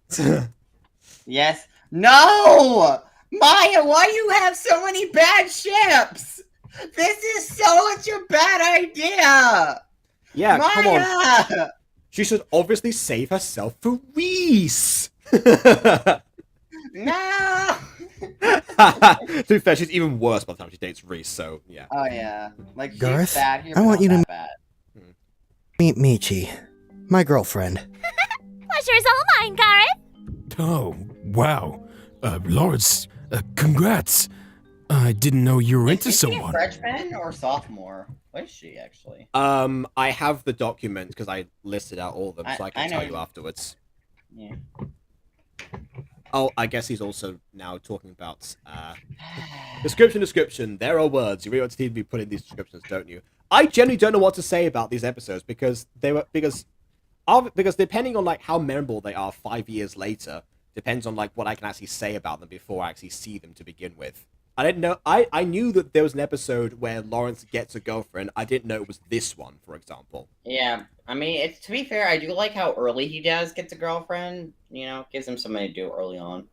Yes. No! Maya, why do you have so many bad ships? This is such a bad idea! Yeah, Maya! come on. She should obviously save herself for Reese! No! To be fair, she's even worse by the time she dates Reese, so yeah. Oh yeah. Like, she's Garth, bad here, I but want you not to that bad. meet Michi, my girlfriend. Pleasure's all mine, Gareth. Oh, wow. Lawrence, congrats. I didn't know you were into Is she a someone. freshman or sophomore? What is she actually? I have the document because I listed out all of them, so I can I know tell you afterwards. Yeah. Oh, I guess he's also now talking about description. There are words. You really want to be put in these descriptions, don't you? I generally don't know what to say about these episodes because because depending on like how memorable they are 5 years later depends on like what I can actually say about them before I actually see them to begin with. I didn't know. I knew that there was an episode where Lawrence gets a girlfriend. I didn't know it was this one, for example. Yeah, I mean, it's to be fair, I do like how early he does gets a girlfriend. You know, gives him something to do early on.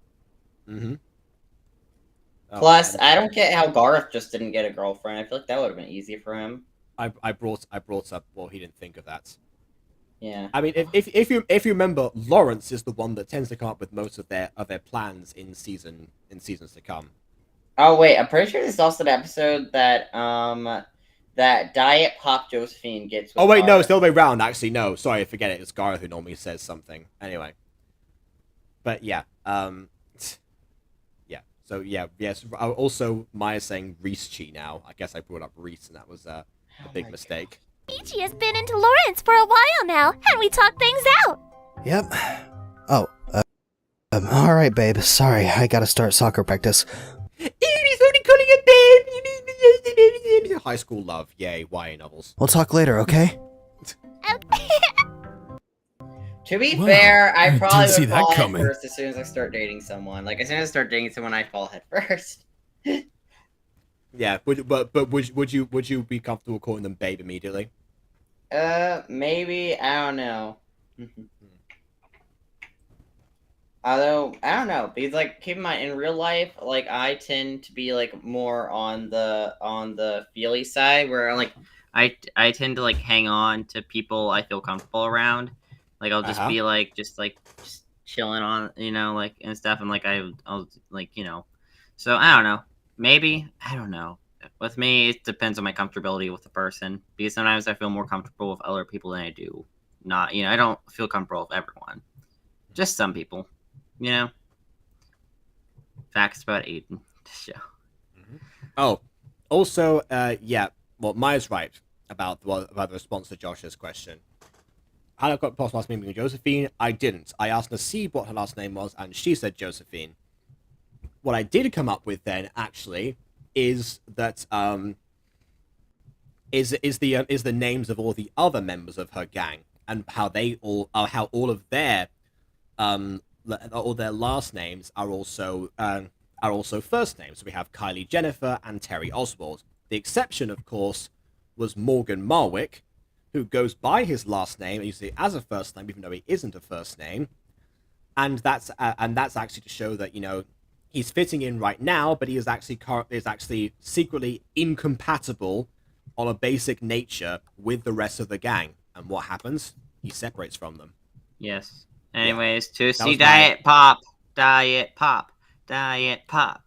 Mm-hmm. Plus, I don't get how Garth just didn't get a girlfriend. I feel like that would have been easy for him. I brought up. Well, he didn't think of that. Yeah. I mean, if you remember, Lawrence is the one that tends to come up with most of their plans in seasons to come. Oh wait, I'm pretty sure this is also the episode that that Diet Pop Josephine gets. With Oh wait, no, Garth. it's the other way around. Actually, no, sorry, forget it. It's Garth who normally says something. Anyway, but yeah, yeah. So yeah, yes. Also, Maya's saying Reese Chi now. I guess I brought up Reese, and that was a big mistake. Peachy has been into Lawrence for a while now, and we talked things out. Yep. Oh, all right, babe. Sorry, I gotta start soccer practice. High school love, yay, YA novels. We'll talk later, okay? To be Wow, fair, I I probably didn't see would that fall head coming. first as soon as I start dating someone. Like as soon as I start dating someone, I fall head first. Yeah, would you be comfortable calling them babe immediately? Maybe, I don't know. Although, I don't know, because like keep in mind in real life, like I tend to be like more on the feely side where like I tend to like hang on to people I feel comfortable around. Like I'll just be like just chilling on, you know, like and stuff, and like I'll like, you know. So I don't know. Maybe, I don't know. With me, it depends on my comfortability with the person. Because sometimes I feel more comfortable with other people than I do not. You know, I don't feel comfortable with everyone. Just some people. You know? Facts about Aiden. Show. Oh, also, yeah. Well, Maya's right about the response to Josh's question. Had I got possible last name being Josephine? I didn't. I asked Nasib what her last name was, and she said Josephine. What I did come up with then, actually, is that is the names of all the other members of her gang and how all of their all their last names are also first names. So we have Kylie Jennifer and Terry Oswald. The exception, of course, was Morgan Marwick, who goes by his last name usually as a first name, even though he isn't a first name, and that's actually to show that, you know, he's fitting in right now, but he is actually secretly incompatible on a basic nature with the rest of the gang. And what happens? He separates from them. Yes. Anyways, to That see was Diet Pop. Diet Pop. Diet Pop.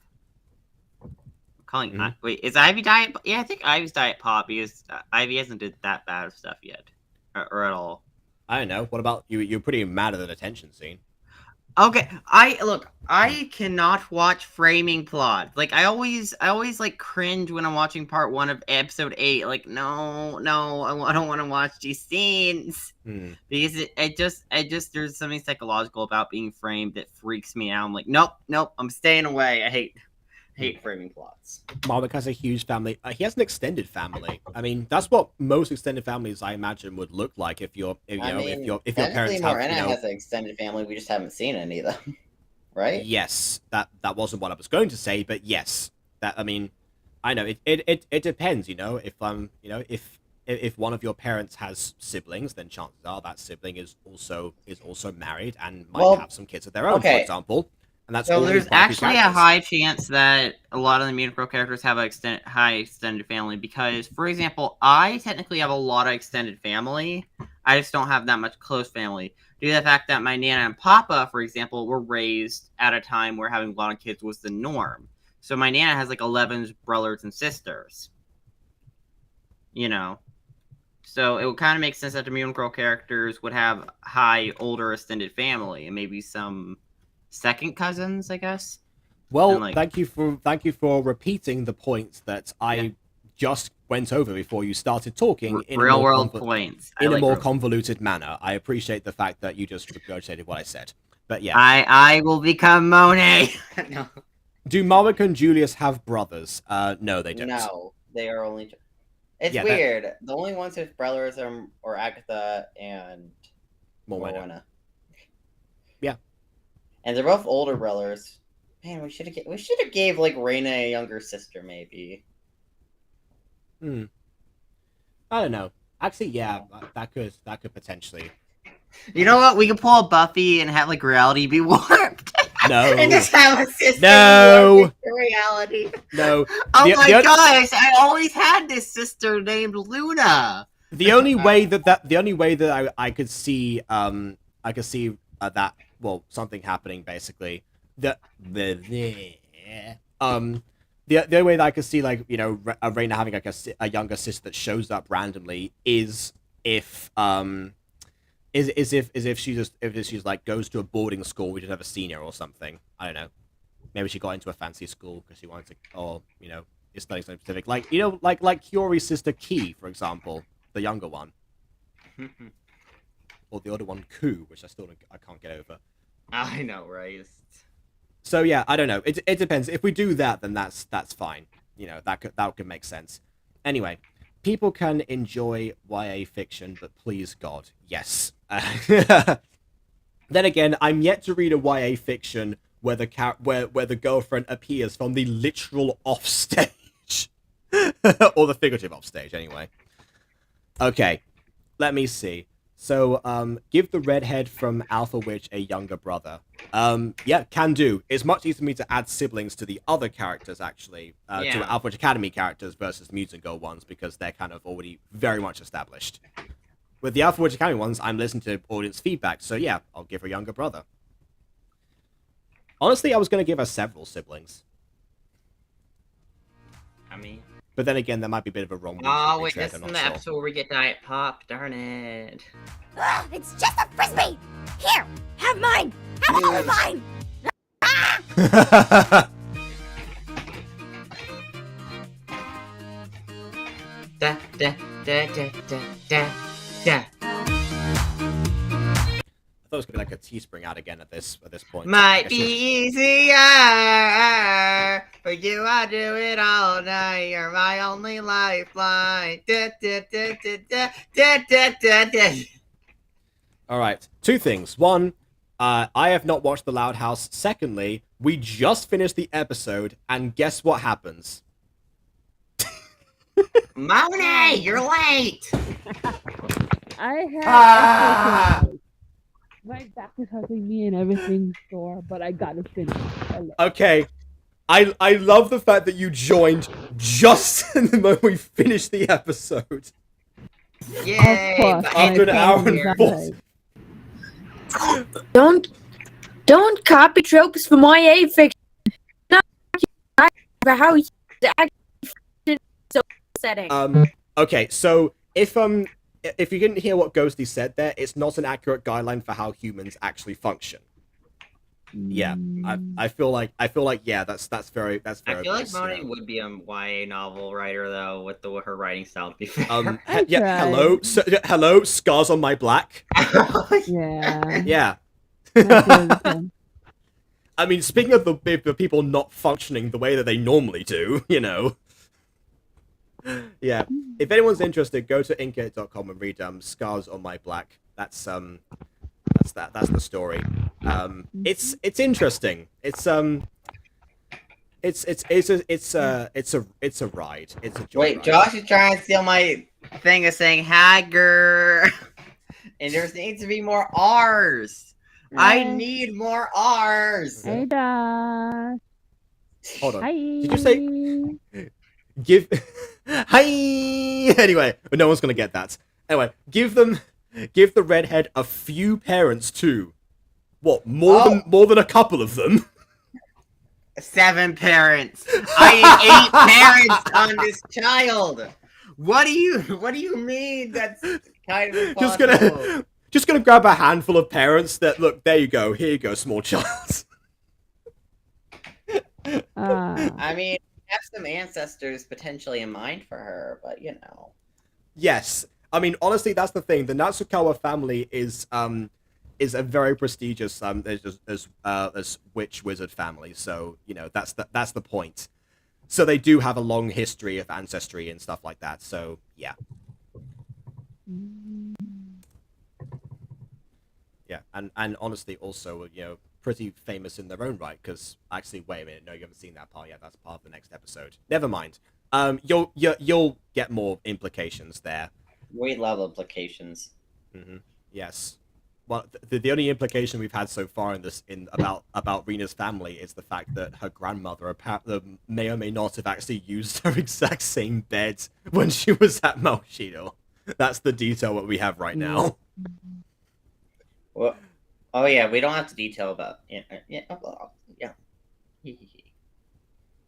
Calling wait, is Ivy Diet? Yeah, I think Ivy's Diet Pop because Ivy hasn't did that bad of stuff yet, or at all. I don't know. What about you? You're pretty mad at the detention scene. Okay, I cannot watch framing plots. Like I always like cringe when I'm watching part 1 of episode 8. Like no, I don't want to watch these scenes because it just there's something psychological about being framed that freaks me out. I'm like nope, I'm staying away. I hate framing plots. Marwick has a huge family. He has an extended family. I mean, that's what most extended families, I imagine, would look like if your parents have. Morena has an extended family. We just haven't seen any of them, right? Yes, that wasn't what I was going to say, but yes, that I mean, I know it depends. You know, if one of your parents has siblings, then chances are that sibling is also married and might have some kids of their own, for example. And that's so there's actually a high chance that a lot of the Mutant Girl characters have a high extended family because, for example, I technically have a lot of extended family. I just don't have that much close family due to the fact that my Nana and Papa, for example, were raised at a time where having a lot of kids was the norm. So my Nana has like 11 brothers and sisters. You know. So it would kind of make sense that the Mutant Girl characters would have high, older, extended family and maybe some second cousins, I guess. Well, thank you for repeating the points that I just went over before you started talking in real world points in a more convoluted manner. I appreciate the fact that you just regurgitated what I said. But yeah, I will become Monet. No. Do Marwick and Julius have brothers? No, they don't. No, they are only. It's weird. The only ones with brothers are Agatha and Morena. Yeah. And they're both older brothers. Man, we should have gave like Reina a younger sister, maybe. I don't know. Actually, yeah, that could potentially. You know what? We could pull a Buffy and have like reality be warped. No. And just have a sister No. to reality. No. Oh my gosh! I always had this sister named Luna. The only way that I could see that, well, something happening basically, the only way that I could see, like, you know, Reina having like a younger sister that shows up randomly is if she's like goes to a boarding school we just never seen her or something. I don't know. Maybe she got into a fancy school because she wanted to, or, you know, is studying something specific, like, you know, like Kiori's sister Key, for example, the younger one, or the other one Ku, which I can't get over. I know, right? So yeah, I don't know. It depends. If we do that, then that's fine. You know, that could make sense. Anyway, people can enjoy YA fiction, but please God, yes. Then again, I'm yet to read a YA fiction where the girlfriend appears from the literal offstage, or the figurative offstage, anyway. Okay, let me see. So, give the redhead from Alpha Witch a younger brother. Yeah, can do. It's much easier for me to add siblings to the other characters, actually, to Alpha Witch Academy characters versus Mutant Girl ones, because they're kind of already very much established. With the Alpha Witch Academy ones, I'm listening to audience feedback, so yeah, I'll give her a younger brother. Honestly, I was going to give her several siblings. I mean... But then again, there might be a bit of a wrong... Oh, wait, this is the episode where we get Diet Pop. Darn it. Ugh, it's just a Frisbee! Here, have mine! Have all of mine! Da, da, da, da, da, da, da. I thought it was going to be like a Teespring ad again at this point. Might be easier for you. I do it all night. You're my only lifeline. Da, da, da, da, da, da, da, da, da. All right, two things. One, I have not watched The Loud House. Secondly, we just finished the episode, and guess what happens? Moni, you're late. I have. My back is hurting me and everything's sore, but I gotta finish. Okay, I love the fact that you joined just in the moment we finished the episode. Yay! After an hour and 40. Don't copy tropes from YA fiction. Not for how you actually so setting. Okay, so if you didn't hear what Ghosty said there, it's not an accurate guideline for how humans actually function. Yeah, I feel like yeah, that's very I feel like Moni would be a YA novel writer though, with her writing style. To be fair. Yeah, hello, scars on my black. Yeah. Yeah. I mean, speaking of the people not functioning the way that they normally do, you know. Yeah. If anyone's interested, go to inkit.com and read Scars on My Black. That's the story. It's interesting. It's a ride. It's a joy Wait, ride. Josh is trying to steal my thing of saying Hagger. And there needs to be more R's. I need more R's. Hey, Josh. Hold on. Hi. Did you say give hi? Anyway, no one's gonna get that. Anyway, give the redhead a few parents too. What, more than a couple of them? 7 parents. I need 8 parents on this child. What do you mean? That's kind of impossible. Just gonna grab a handful of parents that look. There you go. Here you go, small child. I mean, I have some ancestors potentially in mind for her, but you know. Yes, I mean honestly, that's the thing. The Natsukawa family is a very prestigious as witch wizard family. So you know that's the point. So they do have a long history of ancestry and stuff like that. So yeah. Yeah, and honestly, also, you know, pretty famous in their own right. Because actually, wait a minute, no, you haven't seen that part yet. That's part of the next episode. Never mind. You'll get more implications there. We love implications. Yes. Well, the only implication we've had so far about Rena's family is the fact that her grandmother may or may not have actually used her exact same bed when she was at Malchido. That's the detail that we have right now. Well, oh yeah, we don't have to detail about yeah.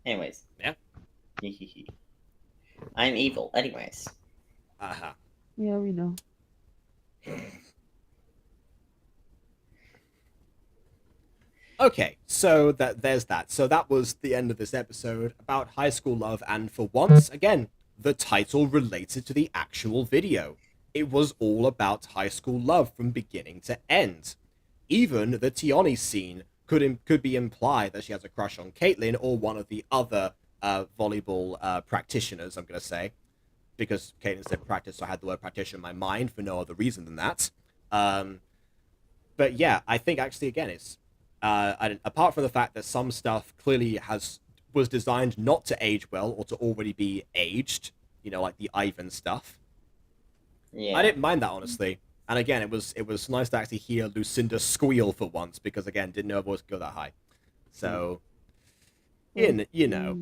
Anyways, yeah. I'm evil. Anyways. Yeah, we know. Okay, so there's that. So that was the end of this episode about high school love, and for once, again, the title related to the actual video. It was all about high school love from beginning to end. Even the Tioni scene could be implied that she has a crush on Caitlyn or one of the other volleyball practitioners, I'm going to say. Because Caitlyn said practice, so I had the word practitioner in my mind for no other reason than that. But yeah, I think actually, again, it's... apart from the fact that some stuff clearly was designed not to age well or to already be aged, like the Ivan stuff. Yeah. I didn't mind that, honestly. And again, it was nice to actually hear Lucinda squeal for once, because again, didn't know her voice could go that high. So, you know.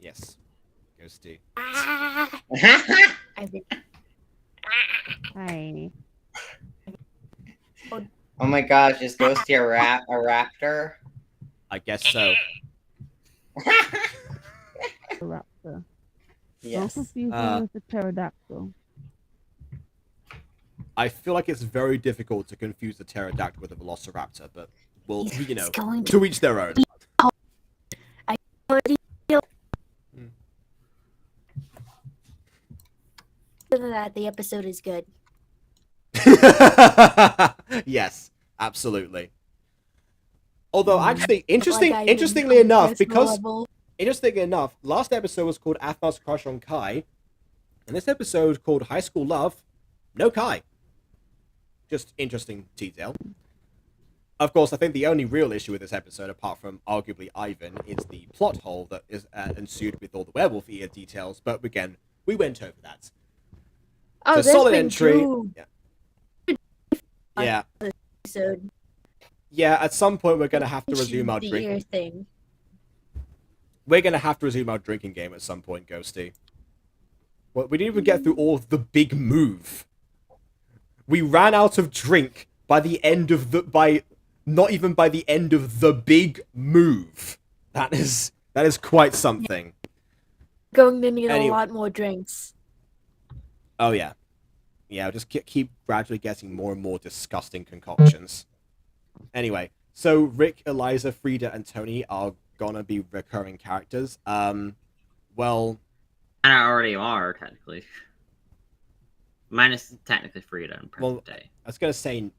Yes. Ghosty. Hi. Oh my gosh, is Ghosty a raptor? I guess so. Raptor. Yes. Don't confuse me with the pterodactyl. I feel like it's very difficult to confuse a pterodactyl with a velociraptor, but we'll, to each their own. That the episode is good. Yes, absolutely. Although, actually, interestingly enough, last episode was called Athmar's Crush on Kai, and this episode called High School Love, no Kai. Just interesting detail. Of course, I think the only real issue with this episode, apart from arguably Ivan, is the plot hole that is ensued with all the werewolf ear details, but again, we went over that. Oh, so solid entry. Yeah. Episode. Yeah, at some point we're gonna have to resume our drinking. Thing. We're gonna have to resume our drinking game at some point, Ghosty. Well, we didn't even get through all of the big move. We ran out of drink not even by the end of the big move. That is quite something. Going to need a lot more drinks. Oh yeah. Yeah, just keep gradually getting more and more disgusting concoctions. Anyway, so Rick, Eliza, Frida, and Tony are gonna be recurring characters. Well... And I already are, technically. Minus, technically, Frida in present day. I was gonna say,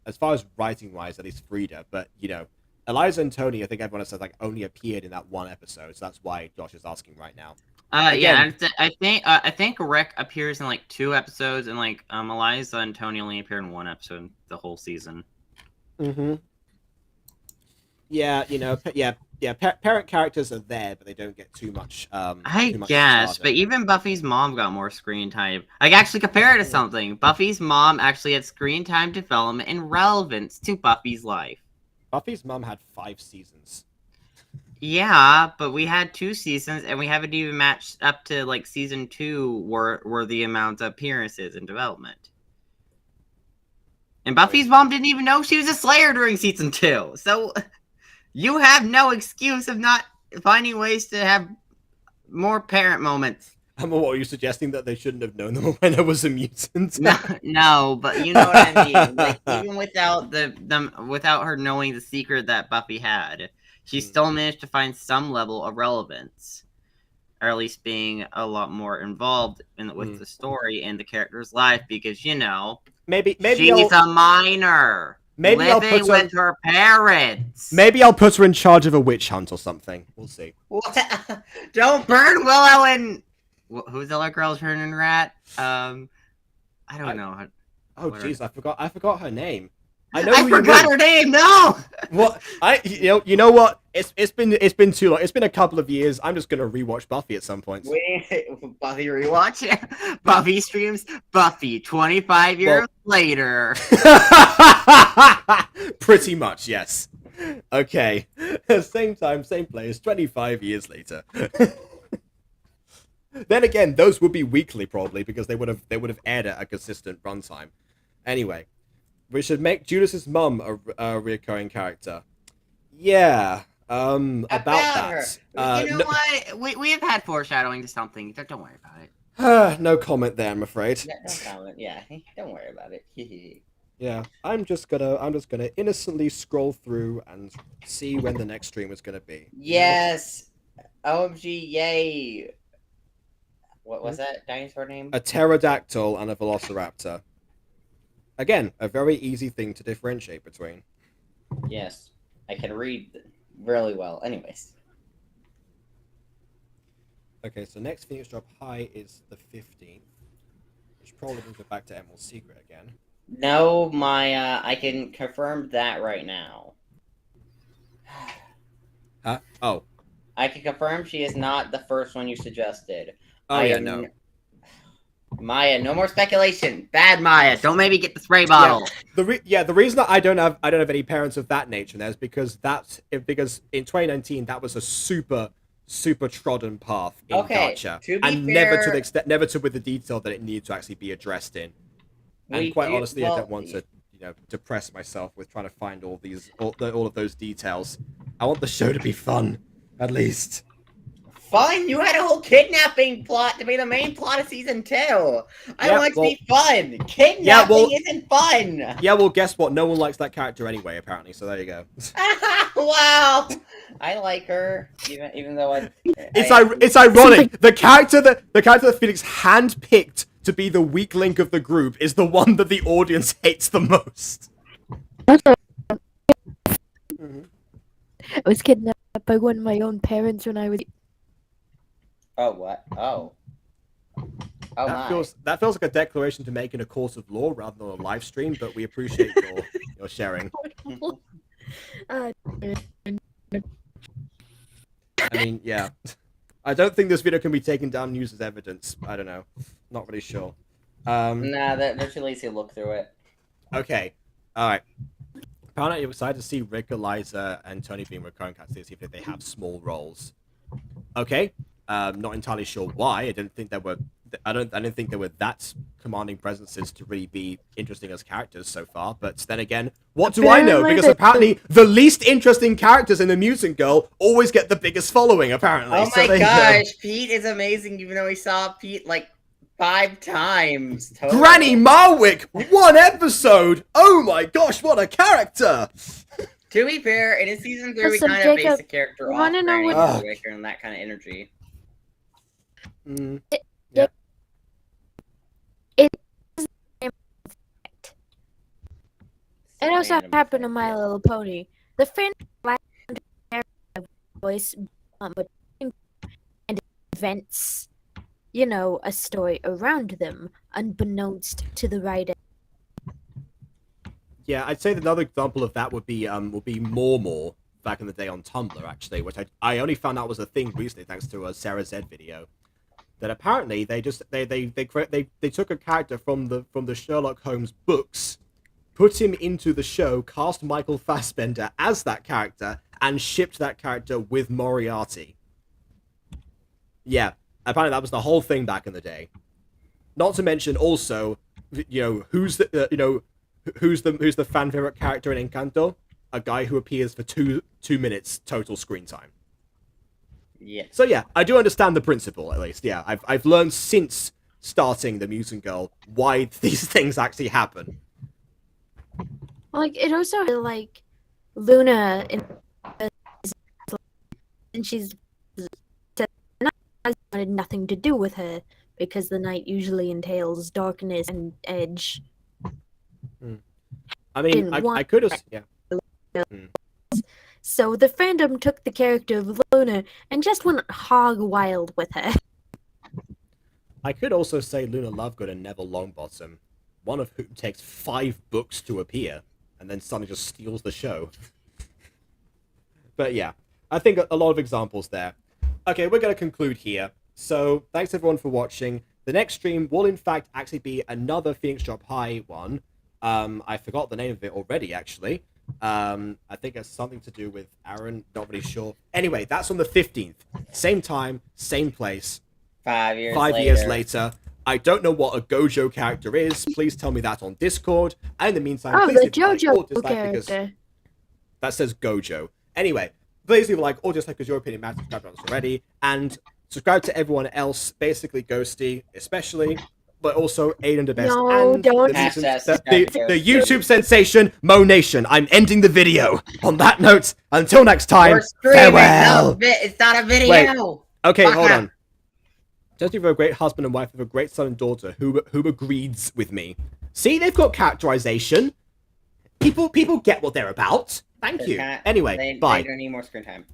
as far as writing-wise, at least Frida, but, Eliza and Tony, I think everyone has only appeared in that one episode, so that's why Josh is asking right now. Yeah, I think Rick appears in 2 episodes, and Eliza and Tony only appear in 1 episode the whole season. Mm-hmm. Yeah, parent characters are there, but they don't get too much. I guess, but even Buffy's mom got more screen time. Actually compare it to something. Buffy's mom actually had screen time development and relevance to Buffy's life. Buffy's mom had 5 seasons. Yeah, but we had 2 seasons, and we haven't even matched up to season 2 were the amount of appearances and development. And Buffy's mom didn't even know she was a Slayer during season 2, so you have no excuse of not finding ways to have more parent moments. What, are you suggesting that they shouldn't have known them when I was a mutant? No, but you know what I mean. Even without her knowing the secret that Buffy had, she still managed to find some level of relevance, or at least being a lot more involved with the story and the character's life, because maybe she's a minor. Living with her parents. Maybe I'll put her in charge of a witch hunt or something. We'll see. Don't burn Willow and who's the other girl turning rat? I don't know. Oh jeez, I forgot her name. I know I who you forgot mean. her name. No. What you know what? It's been too long. It's been a couple of years. I'm just gonna rewatch Buffy at some point. Buffy rewatch. Buffy streams. Buffy 25 years later. Pretty much, yes. Okay. Same time, same place. 25 years later. Then again, those would be weekly probably because they would have aired at a consistent runtime. Anyway, we should make Judas's mum a recurring character. Yeah. About that. Her. You know what? We have had foreshadowing to something. Don't worry about it. No comment there, I'm afraid. No comment. Yeah, don't worry about it. Yeah, I'm just gonna innocently scroll through and see when the next stream is gonna be. Yes. OMG! Yay! What was that dinosaur name? A pterodactyl and a velociraptor. Again, a very easy thing to differentiate between. Yes, I can read really well. Anyways. Okay, so next Phoenix Drop High is the 15th, which probably brings it back to Emerald's Secret again. No, Maya, I can confirm that right now. Huh? Oh. I can confirm she is not the first one you suggested. Oh, yeah, no. Maya, no more speculation. Bad Maya, don't make me get the spray bottle. Yeah, the reason that I don't have any parents of that nature there is because because in 2019 that was a super trodden path in Gacha, and fair, never to with the detail that it needed to actually be addressed in. And honestly, I don't want to depress myself with trying to find all of those details. I want the show to be fun, at least. Fun? You had a whole kidnapping plot to be the main plot of season 2. I want it to be fun. Kidnapping isn't fun. Yeah, well, guess what? No one likes that character anyway, apparently. So there you go. Wow, I like her, even though it's ironic. The character that Phoenix handpicked to be the weak link of the group is the one that the audience hates the most. I was kidnapped by one of my own parents when I was. Oh, what? Oh. That feels like a declaration to make in a court of law rather than a live stream, but we appreciate your sharing. I mean, yeah. I don't think this video can be taken down and used as evidence. I don't know. Not really sure. Nah, they're too lazy to look through it. Okay. Alright. Apparently, I'm excited to see Rick, Eliza, and Tony being recurring characters, see if they have small roles. Okay. Not entirely sure why. I didn't think they were that commanding presences to really be interesting as characters so far. But then again, what do I know? Because apparently the least interesting characters in the Mutant Girl always get the biggest following. Apparently. Oh my gosh, Pete is amazing. Even though we saw Pete like 5 times. Totally. Granny Marwick, 1 episode. Oh my gosh, what a character! To be fair, in season 3 we kind of based the character off Granny Marwick and that kind of energy. Yeah. It also happened to My Little Pony. The fan voice, but and events, a story around them, unbeknownst to the writer. Yeah, I'd say that another example of that would be More back in the day on Tumblr, actually, which I only found out was a thing recently thanks to a Sarah Z video. That apparently they took a character from the Sherlock Holmes books, put him into the show, cast Michael Fassbender as that character, and shipped that character with Moriarty. Yeah, apparently that was the whole thing back in the day. Not to mention also, who's the fan favorite character in Encanto? A guy who appears for two minutes total screen time. Yeah. So yeah, I do understand the principle at least. Yeah, I've learned since starting the Mutant Girl why these things actually happen. Like it also like Luna and she's wanted nothing to do with her because the night usually entails darkness and edge. I mean, I could have So the fandom took the character of Luna and just went hog wild with her. I could also say Luna Lovegood and Neville Longbottom, one of whom takes 5 books to appear. and then suddenly just steals the show. But yeah, I think a lot of examples there. Okay, we're going to conclude here. So thanks everyone for watching. The next stream will in fact actually be another Phoenix Drop High one. I forgot the name of it already, actually. I think it's something to do with Aaron, not really sure. Anyway, that's on the 15th. Same time, same place. 5 years 5 later. years later. I don't know what a Gojo character is. Please tell me that on Discord. And in the meantime, Oh, please the leave a like or JoJo dislike because character. that says Gojo. Anyway, please leave a like or dislike because your opinion matters. Subscribe to us already. And subscribe to everyone else, basically Ghosty, especially, but also Aiden the Best. No, and don't. the YouTube sensation, Mo Nation. I'm ending the video. On that note, until next time, We're streaming. farewell. No, it's not a video. Wait. Okay, Fuck hold up. on. Just you've a great husband and wife with a great son and daughter who agrees with me. See, they've got characterization. People get what they're about. Thank you. Anyway, bye. They don't need more screen time.